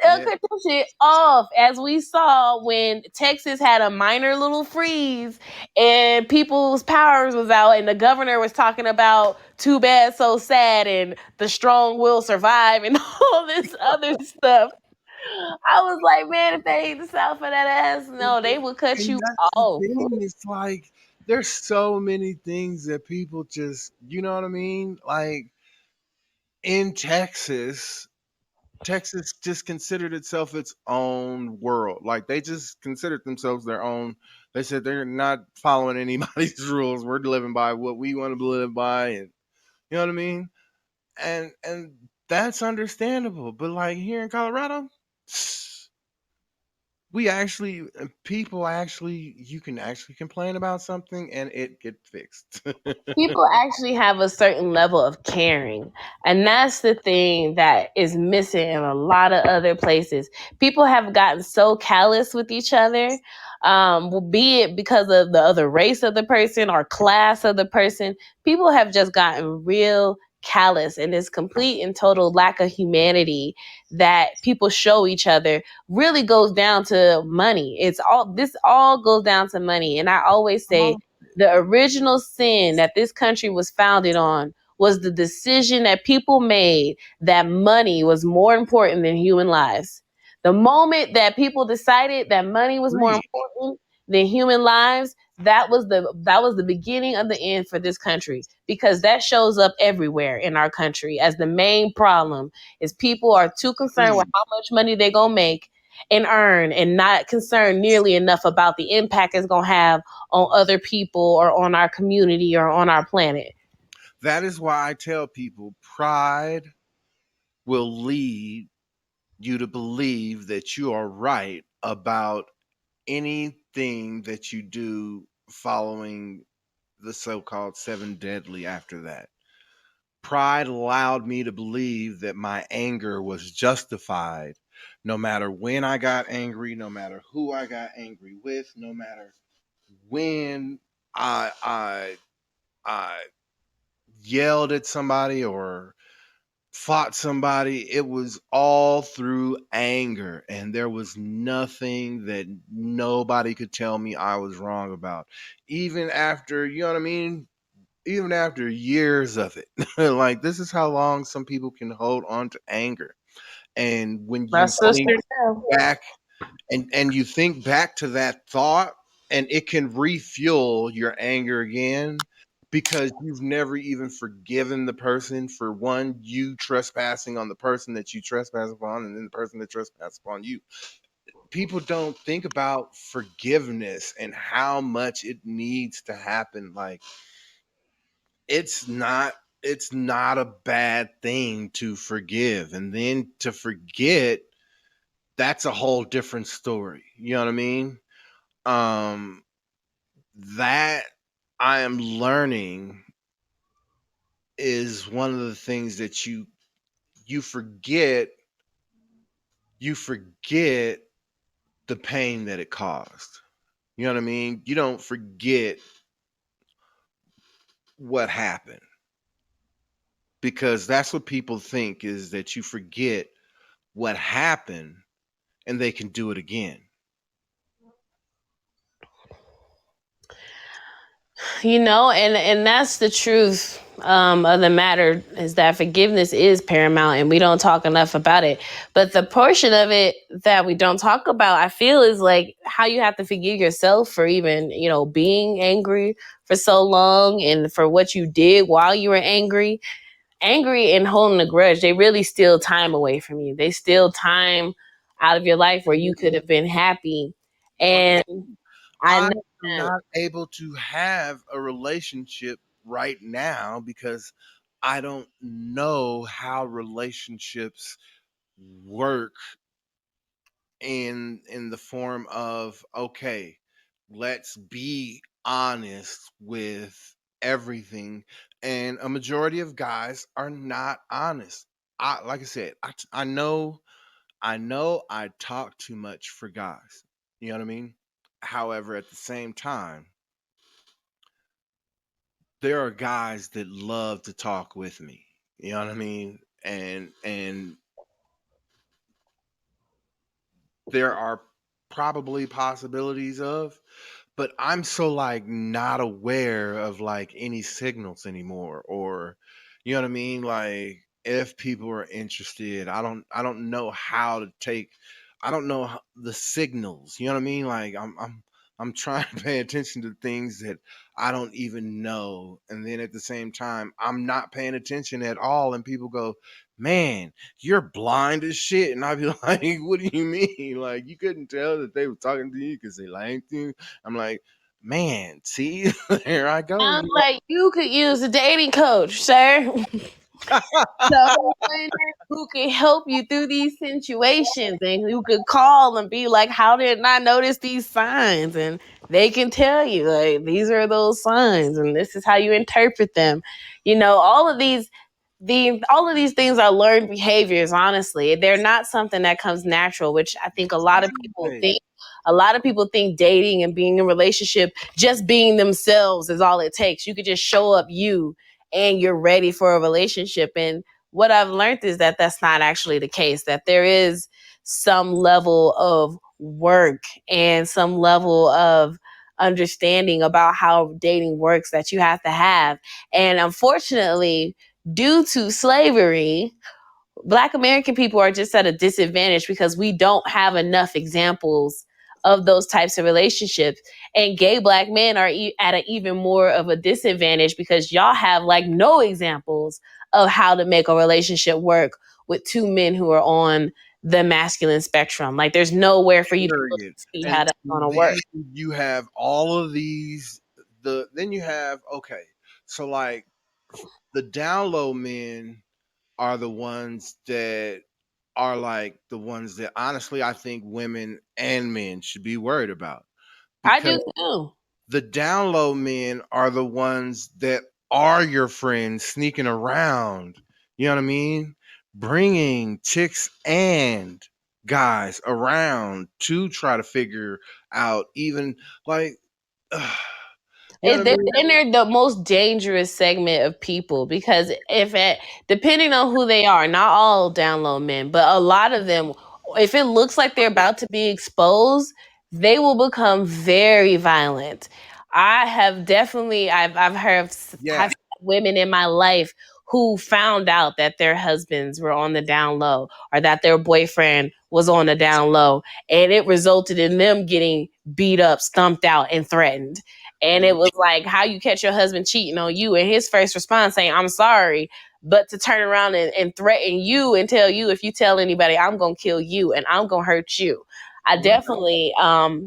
They'll Yeah. cut that shit off, as we saw when Texas had a minor little freeze and people's powers was out, and the governor was talking about too bad, so sad, and the strong will survive, and all this other stuff. I was like, man, if they ain't the South for that ass, no, they would cut And you that's the off. thing. It's like there's so many things that people just, you know what I mean? Like in Texas just considered itself its own world. Like they just considered themselves their own. They said they're not following anybody's rules. We're living by what we want to live by, and you know what I mean. And that's understandable. But like here in Colorado, people actually, you can actually complain about something and it get fixed. People actually have a certain level of caring, and that's the thing that is missing in a lot of other places. People have gotten so callous with each other, be it because of the other race of the person or class of the person. People have just gotten real callous and this complete and total lack of humanity that people show each other really goes down to money. This all goes down to money. And I always say the original sin that this country was founded on was the decision that people made that money was more important than human lives. The moment that people decided that money was more Agreed. important than human lives, that was the beginning of the end for this country, because that shows up everywhere in our country as the main problem is people are too concerned with Agreed. how much money they're going to make and earn, and not concerned nearly enough about the impact it's going to have on other people or on our community or on our planet. That is why I tell people pride will lead you to believe that you are right about anything that you do following the so-called seven deadly after that. Pride allowed me to believe that my anger was justified no matter when I got angry, no matter who I got angry with, no matter when I yelled at somebody or fought somebody. It was all through anger, and there was nothing that nobody could tell me I was wrong about. Even after, you know what I mean? Even after years of it. Like, this is how long some people can hold on to anger. And when My you think sister too. back and you think back to that thought, and it can refuel your anger again because you've never even forgiven the person for, one, you trespassing on the person that you trespass upon, and then the person that trespassed upon you. People don't think about forgiveness and how much it needs to happen. Like, it's not it's not a bad thing to forgive, and then to forget, that's a whole different story. You know what I mean? um that I am learning is one of the things that you forget. You forget the pain that it caused. You know what I mean? You don't forget what happened, because that's what people think, is that you forget what happened and they can do it again. And that's the truth of the matter, is that forgiveness is paramount and we don't talk enough about it. But the portion of it that we don't talk about, I feel, is like how you have to forgive yourself for even being angry for so long, and for what you did while you were angry and holding a grudge. They really steal time away from you. They steal time out of your life where you could have been happy. Well, And I I know am that. not able to have a relationship right now because I don't know how relationships work in the form of, okay, let's be honest with everything. And a majority of guys are not honest. Like I said, I know I talk too much for guys. You know what I mean? However, at the same time, there are guys that love to talk with me. You know what I mean? And there are probably possibilities of, but I'm so, like, not aware of, like, any signals anymore, or you know what I mean? Like, if people are interested, I don't know how to take. I don't know the signals. You know what I mean? Like, I'm trying to pay attention to things that I don't even know, and then at the same time, I'm not paying attention at all, and people go, "Man, you're blind as shit," and I'd be like, "What do you mean? Like, you couldn't tell that they were talking to you because they liked you?" I'm like, man, see, there I go. Sounds like you could use a dating coach, sir. Someone who can help you through these situations, and who could call and be like, "How did I notice these signs?" And they can tell you, like, these are those signs, and this is how you interpret them. All of these things are learned behaviors. Honestly, they're not something that comes natural, which I think a lot of people Right. think. A lot of people think dating and being in a relationship, just being themselves, is all it takes. You could just show up you, and you're ready for a relationship. And what I've learned is that that's not actually the case, that there is some level of work and some level of understanding about how dating works that you have to have. And unfortunately, due to slavery, Black American people are just at a disadvantage because we don't have enough examples of those types of relationships. And gay Black men are at an even more of a disadvantage because y'all have like no examples of how to make a relationship work with two men who are on the masculine spectrum. Like there's nowhere for you to look Period. to see how And that's going to work. then you have all of these. Then you have, okay. So like the down low men are the ones that are like the ones that honestly I think women and men should be worried about, I because do too. the down low men are the ones that are your friends sneaking around. You know what I mean? Bringing chicks and guys around to try to figure out even like, you know what I They're, mean? and they're the most dangerous segment of people because if it, depending on who they are, not all down low men, but a lot of them, if it looks like they're about to be exposed, they will become very violent. I have definitely, I've heard, Yeah. have women in my life who found out that their husbands were on the down low or that their boyfriend was on the down low, and it resulted in them getting beat up, stumped out, and threatened. And it was like how you catch your husband cheating on you, and his first response saying, "I'm sorry," but to turn around and threaten you and tell you, if you tell anybody, I'm gonna kill you and I'm gonna hurt you. I Right. definitely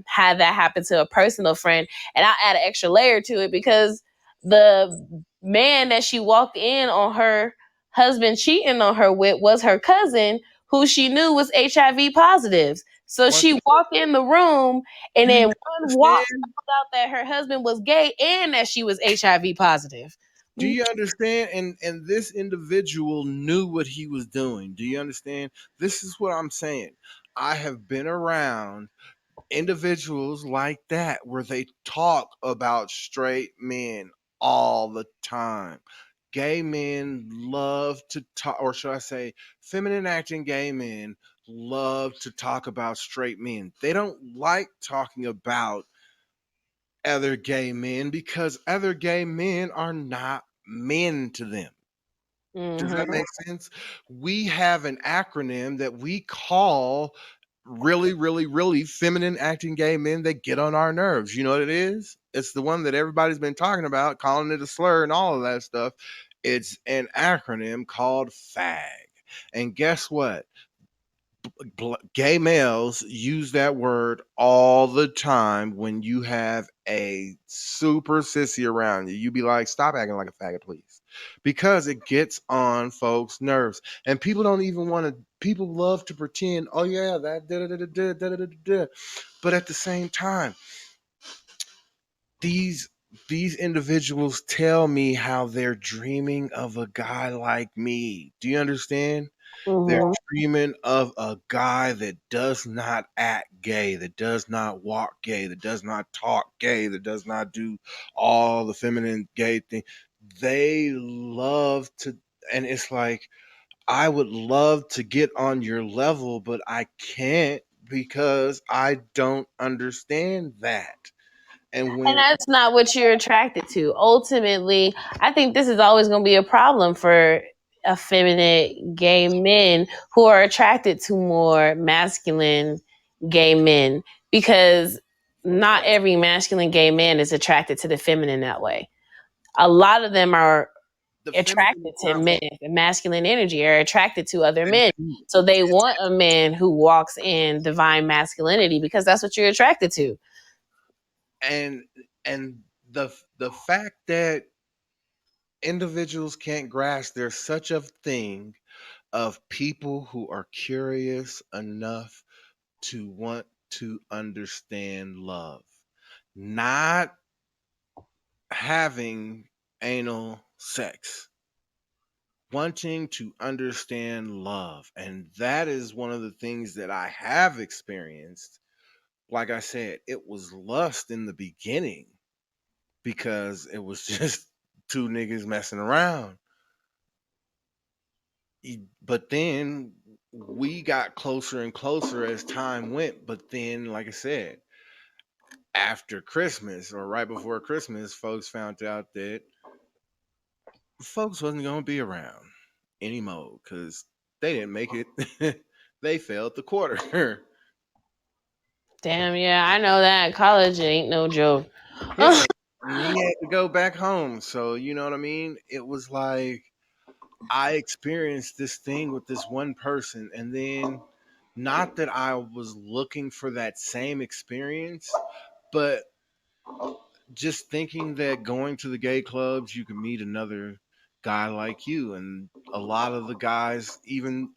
had that happen to a personal friend, and I'll add an extra layer to it because the man that she walked in on her husband cheating on her with was her cousin, who she knew was HIV positive. So Once she walked in the room, and do then you one walk understand? out that her husband was gay and that she was HIV positive. Do you understand? And this individual knew what he was doing. Do you understand? This is what I'm saying. I have been around individuals like that where they talk about straight men all the time. Gay men love to talk, or should I say, feminine acting gay men love to talk about straight men. They don't like talking about other gay men because other gay men are not men to them. Does that Mm-hmm. make sense? We have an acronym that we call really, really, really feminine acting gay men that get on our nerves. You know what it is? It's the one that everybody's been talking about, calling it a slur and all of that stuff. It's an acronym called FAG. And guess what? Gay males use that word all the time when you have a super sissy around you. You be like, stop acting like a faggot, please. Because it gets on folks' nerves. And people don't even want to, people love to pretend, oh yeah, that da da da da da da da da. But at the same time, these these individuals tell me how they're dreaming of a guy like me. Do you understand? They're Mm-hmm. dreaming of a guy that does not act gay, that does not walk gay, that does not talk gay, that does not do all the feminine gay thing. They love to, and it's like, I would love to get on your level, but I can't because I don't understand that. And And when that's not what you're attracted to. Ultimately, I think this is always going to be a problem for effeminate gay men who are attracted to more masculine gay men because not every masculine gay man is attracted to the feminine that way. A lot of them are the feminine attracted is to not men, the masculine energy, are attracted to other what men. So they want a man who walks in divine masculinity because that's what you're attracted to. and the fact that individuals can't grasp there's such a thing of people who are curious enough to want to understand love, not having anal sex, wanting to understand love. And that is one of the things that I have experienced. Like I said, it was lust in the beginning because it was just two niggas messing around. But then we got closer and closer as time went. But then, like I said, after Christmas or right before Christmas, folks found out that folks wasn't gonna be around anymore because they didn't make it. They failed the quarter. Damn, yeah, I know that college ain't no joke. Yeah, and he had to go back home. So you know what I mean? It was like I experienced this thing with this one person, and then not that I was looking for that same experience, but just thinking that going to the gay clubs, you can meet another guy like you, and a lot of the guys, even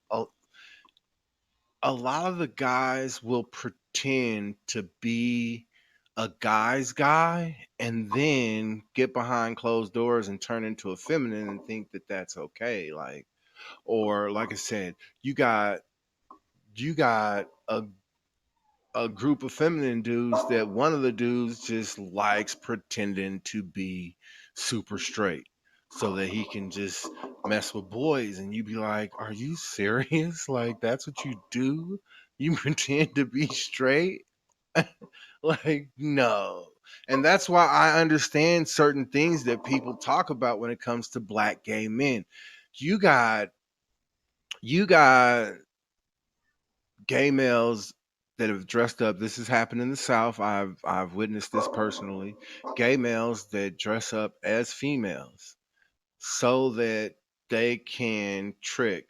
a lot of the guys will pretend to be a guy's guy and then get behind closed doors and turn into a feminine and think that that's okay. Like, or like I said, you got a group of feminine dudes that one of the dudes just likes pretending to be super straight so that he can just mess with boys, and you be like, are you serious? Like, that's what you do? You pretend to be straight? Like, no. And that's why I understand certain things that people talk about when it comes to black gay men. You got you got gay males that have dressed up. This has happened in the South. I've witnessed this personally. Gay males that dress up as females so that they can trick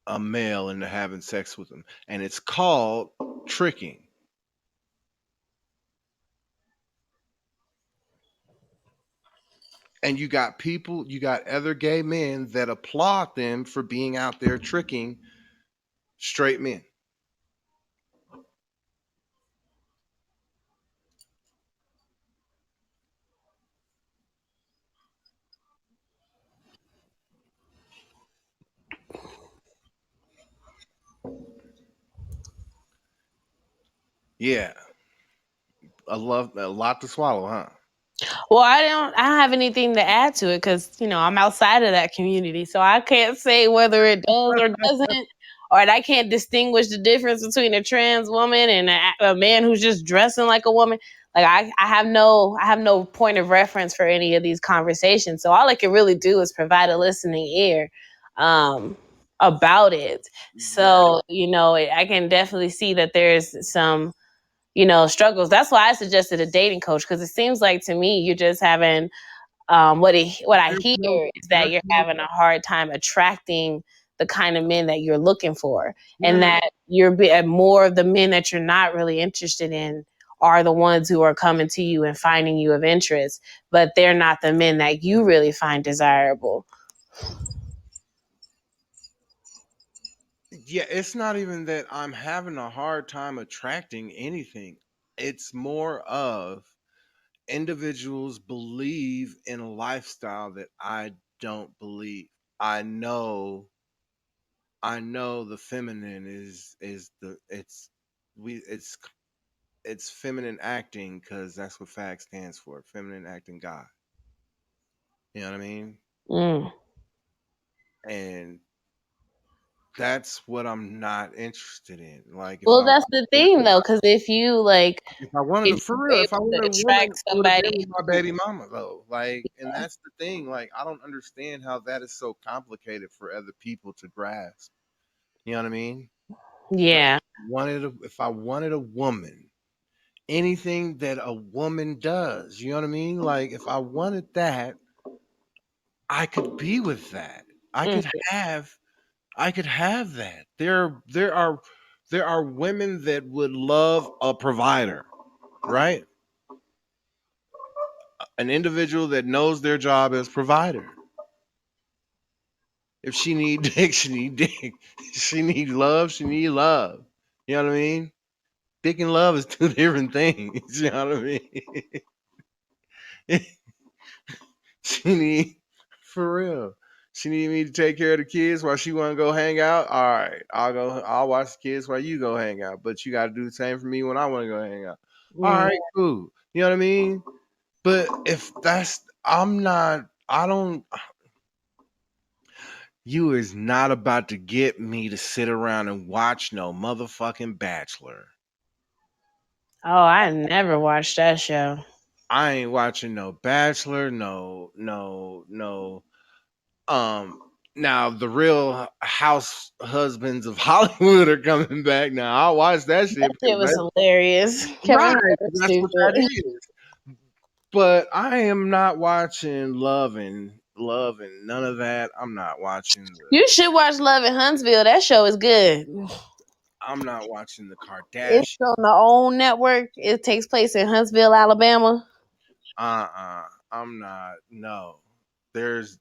a male into having sex with them, and it's called tricking. And you got other gay men that applaud them for being out there tricking straight men. Yeah, a lot to swallow, huh? Well, I don't have anything to add to it because I'm outside of that community, so I can't say whether it does or doesn't, or I can't distinguish the difference between a trans woman and a man who's just dressing like a woman. Like I have no point of reference for any of these conversations, so all I can really do is provide a listening ear um, about it. Yeah. So I can definitely see that there's some struggles. That's why I suggested a dating coach because it seems like to me you're just having what I There's hear no is that there's you're no having a hard time attracting the kind of men that you're looking for, no and no that more of the men that you're not really interested in are the ones who are coming to you and finding you of interest, but they're not the men that you really find desirable. Yeah, it's not even that I'm having a hard time attracting anything. It's more of individuals believe in a lifestyle that I don't believe. I know I know the feminine is the we it's feminine acting because that's what FAG stands for, feminine acting God. You know what I mean? Mm. And that's what I'm not interested in. Like Well, that's the thing, though, because if for you're real, if I able to wanted a woman, attract it would have somebody been with my who, baby mama though. Like, and that's the thing. Like, I don't understand how that is so complicated for other people to grasp. You know what I mean? But yeah. if I wanted a woman, anything that a woman does, you know what I mean? Like, if I wanted that, I could be with that. I Mm. could have I could have that. There are women that would love a provider, right? An individual that knows their job as provider. If she need dick, she need dick. She need love, she need love. You know what I mean? Dick and love is two different things. You know what I mean? She need for real. She need me to take care of the kids while she want to go hang out. All right, I'll go. I'll watch the kids while you go hang out. But you got to do the same for me when I want to go hang out. All Mm. right, cool. You know what I mean? But if that's I'm not. I don't. You is not about to get me to sit around and watch no motherfucking Bachelor. Oh, I never watched that show. I ain't watching no Bachelor. No, no, no. Um. Now the Real House Husbands of Hollywood are coming back. Now I'll watch that shit That shit because was that's hilarious. Kevin right. Hart was That's what that stupid. is. But I am not watching Love and none of that. I'm not watching the. You should watch Love in Huntsville. That show is good. I'm not watching the It's Kardashians. on the OWN network. It takes place in Huntsville, Alabama. I'm not. No. There's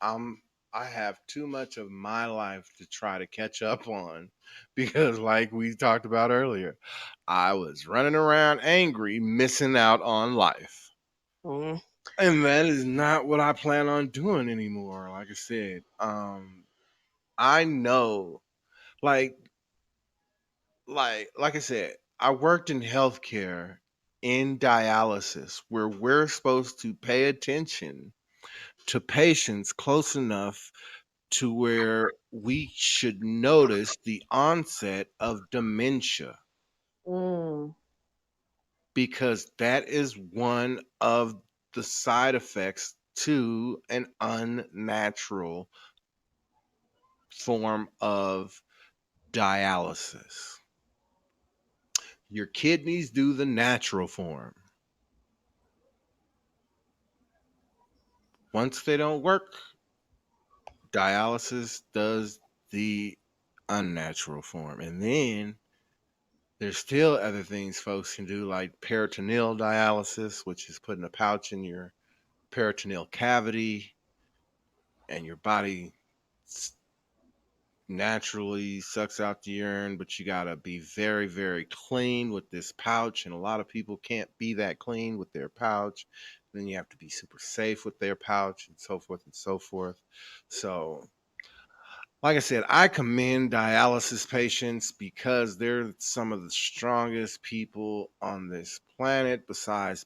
I'm I have too much of my life to try to catch up on because like we talked about earlier, I was running around angry, missing out on life. Mm. And that is not what I plan on doing anymore. Like I said, I know like like I said, I worked in healthcare in dialysis where we're supposed to pay attention to patients close enough to where we should notice the onset of dementia Mm. because that is one of the side effects to an unnatural form of dialysis. Your kidneys do the natural form. Once they don't work, dialysis does the unnatural form. And then there's still other things folks can do, like peritoneal dialysis, which is putting a pouch in your peritoneal cavity and your body naturally sucks out the urine, but you got to be very, very clean with this pouch. And a lot of people can't be that clean with their pouch. Then you have to be super safe with their pouch and so forth and so forth. So, like I said, I commend dialysis patients because they're some of the strongest people on this planet besides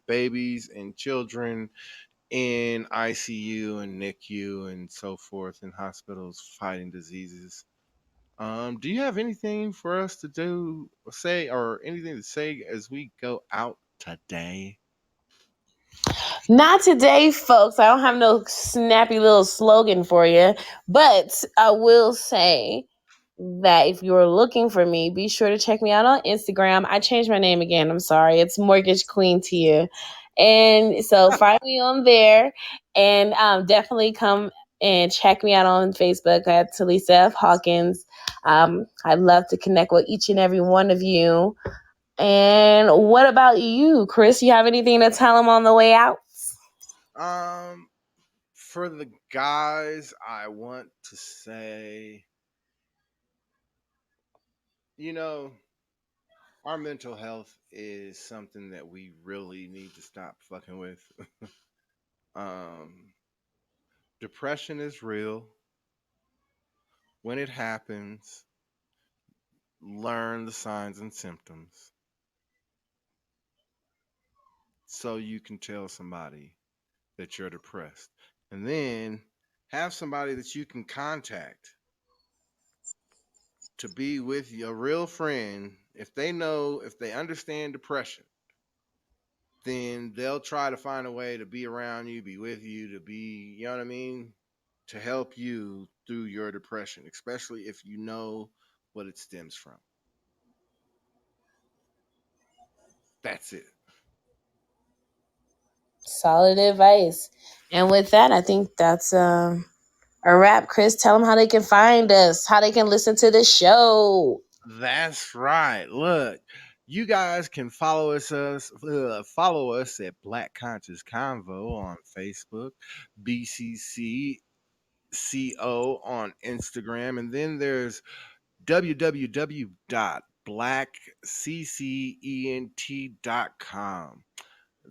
babies and children in ICU and NICU and so forth in hospitals fighting diseases. Do you have anything for us to do or say or anything to say as we go out today? Not today, folks. I don't have no snappy little slogan for you, but I will say that if you're looking for me, be sure to check me out on Instagram. I changed my name again. I'm sorry. It's Mortgage Queen Tia. And so find me on there and definitely come and check me out on Facebook at Talisa F. Hawkins. I'd love to connect with each and every one of you. And what about you, Chris? You have anything to tell them on the way out? Um, for the guys, I want to say, you know, our mental health is something that we really need to stop fucking with. um, Depression is real. When it happens, learn the signs and symptoms so you can tell somebody that you're depressed. And then have somebody that you can contact to be with your real friend. If they understand depression, then they'll try to find a way to be around you, be with you, to be, you know what I mean? To help you through your depression, especially if you know what it stems from. That's it. Solid advice. And with that, I think that's a wrap. Chris, tell them how they can find us, how they can listen to the show. That's right. Look, you guys can follow us at Black Conscious Convo on Facebook, BCCCO on Instagram, and then there's www.blackccent.com.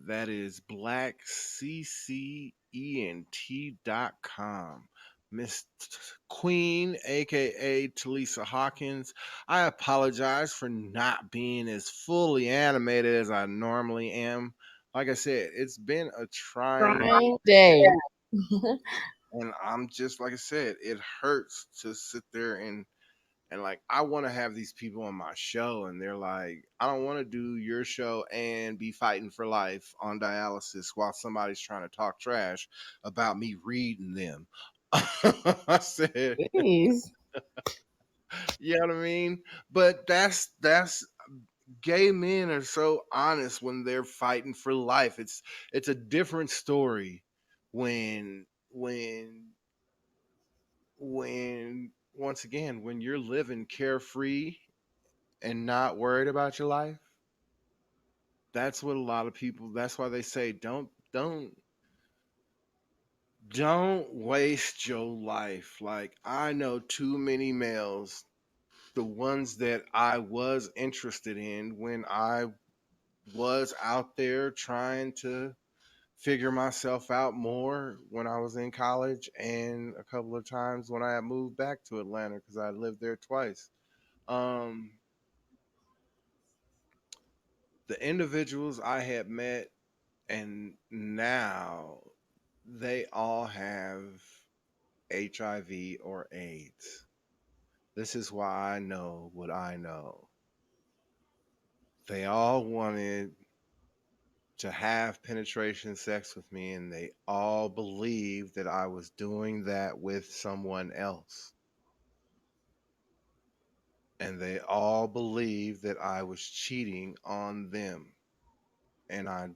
That is blackccent.com. Miss Queen, aka Talisa Hawkins, I apologize for not being as fully animated as I normally am. like I said, it's been a trying, Trying day. and I'm just like I said, it hurts to sit there and like I want to have these people on my show, and they're like, I don't want to do your show and be fighting for life on dialysis while somebody's trying to talk trash about me reading them. I said, Jeez. you know what I mean? But that's gay men are so honest when they're fighting for life. It's a different story when once again when you're living carefree and not worried about your life. That's what a lot of people, that's why they say don't waste your life. Like I know too many males, the ones that I was interested in when I was out there trying to figure myself out more when I was in college, and a couple of times when I had moved back to Atlanta because I lived there twice. Um, the individuals I had met, and now they all have HIV or AIDS. This is why I know what I know. They all wanted to have penetration sex with me, and they all believed that I was doing that with someone else. And they all believed that I was cheating on them. And I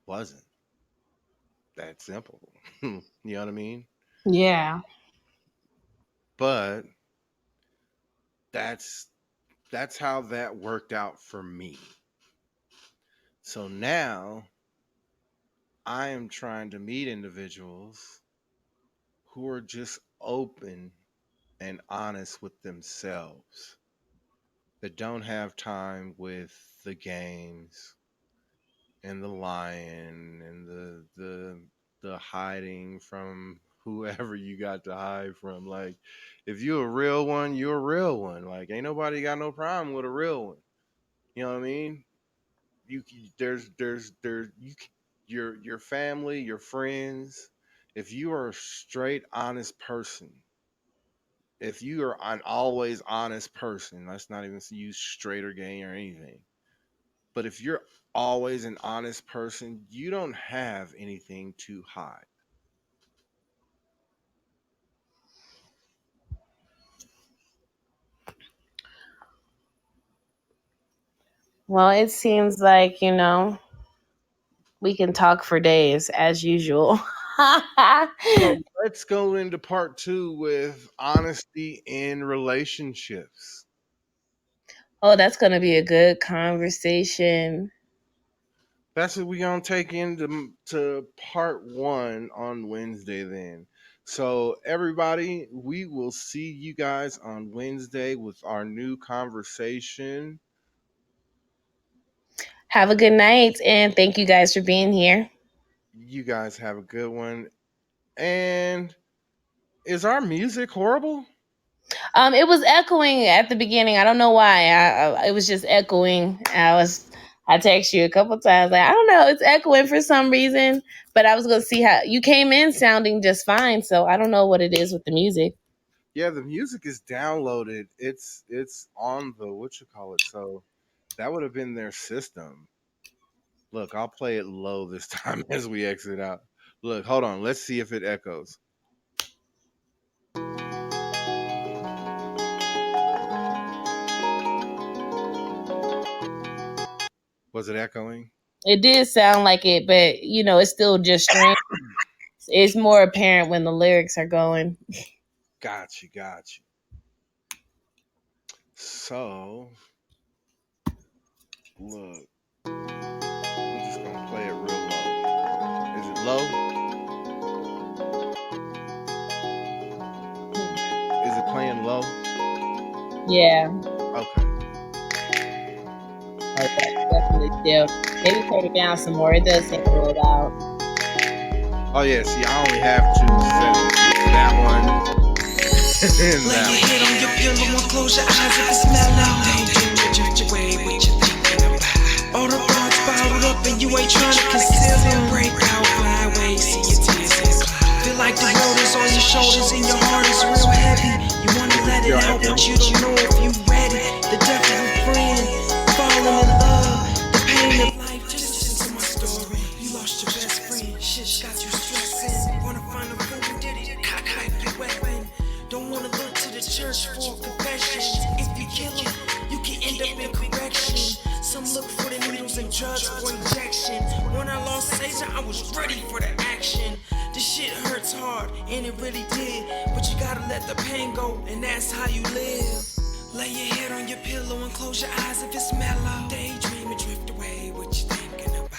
wasn't. That simple. You know what I mean? Yeah. But that's that's how that worked out for me. So now I am trying to meet individuals who are just open and honest with themselves, that don't have time with the games and the lying and the hiding from whoever you got to hide from. Like if you're a real one, you're a real one. Like ain't nobody got no problem with a real one. You know what I mean? There's your family, your friends. If you are a straight honest person, if you are an always honest person, let's not even use straight or gay or anything. But if you're always an honest person, you don't have anything to hide. Well, it seems like, we can talk for days as usual. So let's go into part two with honesty in relationships. Oh, that's going to be a good conversation. That's what we're gonna take into to part one on Wednesday then. So everybody, we will see you guys on Wednesday with our new conversation. Have a good night, and thank you guys for being here. You guys have a good one. And is our music horrible? It was echoing at the beginning. I don't know why. It was just echoing. I text you a couple times. Like I don't know, it's echoing for some reason. But I was gonna see how you came in sounding just fine. So I don't know what it is with the music. Yeah, the music is downloaded. It's on the what you call it. So that would have been their system. Look, I'll play it low this time as we exit out. Look, hold on. Let's see if it echoes. Was it echoing? It did sound like it, but it's still just strange. It's more apparent when the lyrics are going. Got you, got you. So, look, I'm just gonna play it real low. Is it low? Is it playing low? Yeah. Okay. Oh, yeah, definitely still. Maybe turn it down some more. It does seem a little loud. Oh yeah, see, I only have two settings. That one and Lay that your one. head on your pillow and close your eyes if it's mellow. Don't do it your way, what you thinking about. All the thoughts bottle bottled up and you ain't trying to conceal them. Break out, fly away, see your tears in the cloud. Feel like the world is on your shoulders and your heart is real heavy. You wanna let it out, but you don't know if you ready. The death of a friend, falling in love, the pain of life. Just listen to my story. You lost your best friend, shit's got you stressing. Wanna find a fool who did it, cock your weapon. Don't wanna look to the church for confession. If you kill him, you can end up in correction. Some look for the needles and drugs for injection. When I lost Caesar, I was ready for the action. This shit hurts hard, and it really did. But you gotta let the pain go, and that's how you live. Lay your head on your pillow and close your eyes if it's mellow. Daydream and drift away, what you thinking about?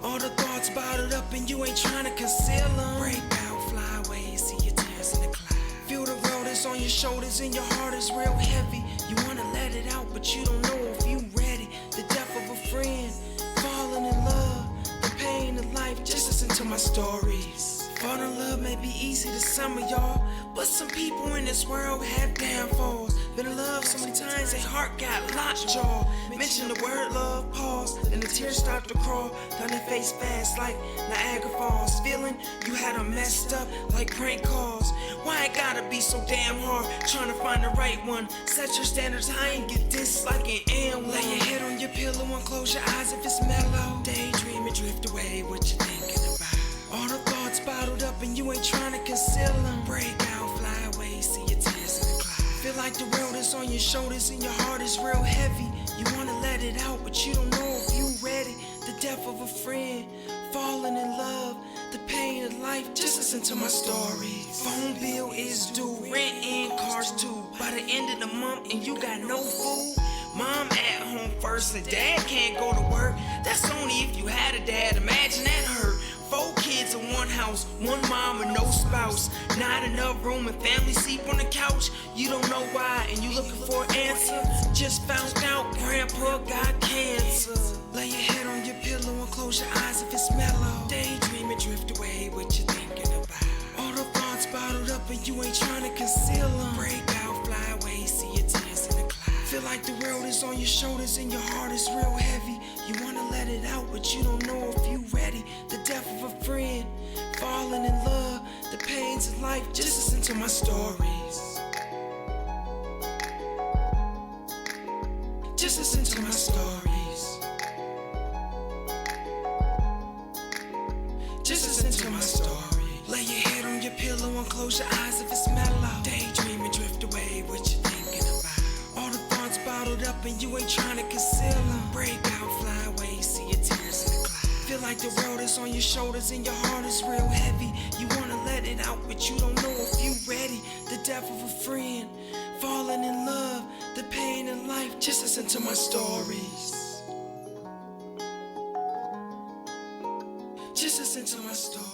All the thoughts bottled up and you ain't trying to conceal them. Break out, fly away, see your tears in the cloud. Feel the world is on your shoulders and your heart is real heavy. You wanna let it out, but you don't know if you ready. The death of a friend, falling in love, the pain of life. Just listen to my stories. Falling in love may be easy to some of y'all, but some people in this world have downfalls. Been in love so many times, their heart got lockjaw. Mention the word love, pause, then the tears start to crawl down their face fast like Niagara Falls. Feeling you had them messed up like prank calls. Why it gotta be so damn hard trying to find the right one? Set your standards high and get this like an M1. Lay your head on your pillow and close your eyes if it's mellow. Daydream and drift away, what you thinking about? All the thoughts bottled up and you ain't trying to conceal them. Break out, fly away, see your tears in the cloud. Feel like the world is on your shoulders and your heart is real heavy. You wanna let it out, but you don't know if you ready. The death of a friend, falling in love, the pain of life. Just listen to my stories. Phone bill is due, rent and cars too. By the end of the month and you got no food. Mom at home first and dad can't go to work. That's only if you had a dad, imagine that hurt. 4 kids in one house, one mom and no spouse. Not enough room and family sleep on the couch. You don't know why and you looking for an answer. Just found out grandpa got cancer. Lay your head on your pillow and close your eyes if it's mellow. Daydream and drift away, what you thinking about? All the thoughts bottled up and you ain't trying to conceal them. Break out, fly away, see your tears in the cloud. Feel like the world is on your shoulders and your heart is real heavy. You wanna let it out, but you don't know if you ready. The death of a friend, falling in love, the pains of life. Just listen to my stories. Just listen to my stories. Just listen to my story. Lay your head on your pillow and close your eyes if it's mellow. Daydream and drift away, what you thinking about? All the thoughts bottled up and you ain't trying to conceal them. Break out, fly away, see your tears in the cloud. Feel like the world is on your shoulders and your heart is real heavy. You wanna let it out, but you don't know if you ready. The death of a friend, falling in love, the pain in life. Just listen to my stories. Just listen to my story.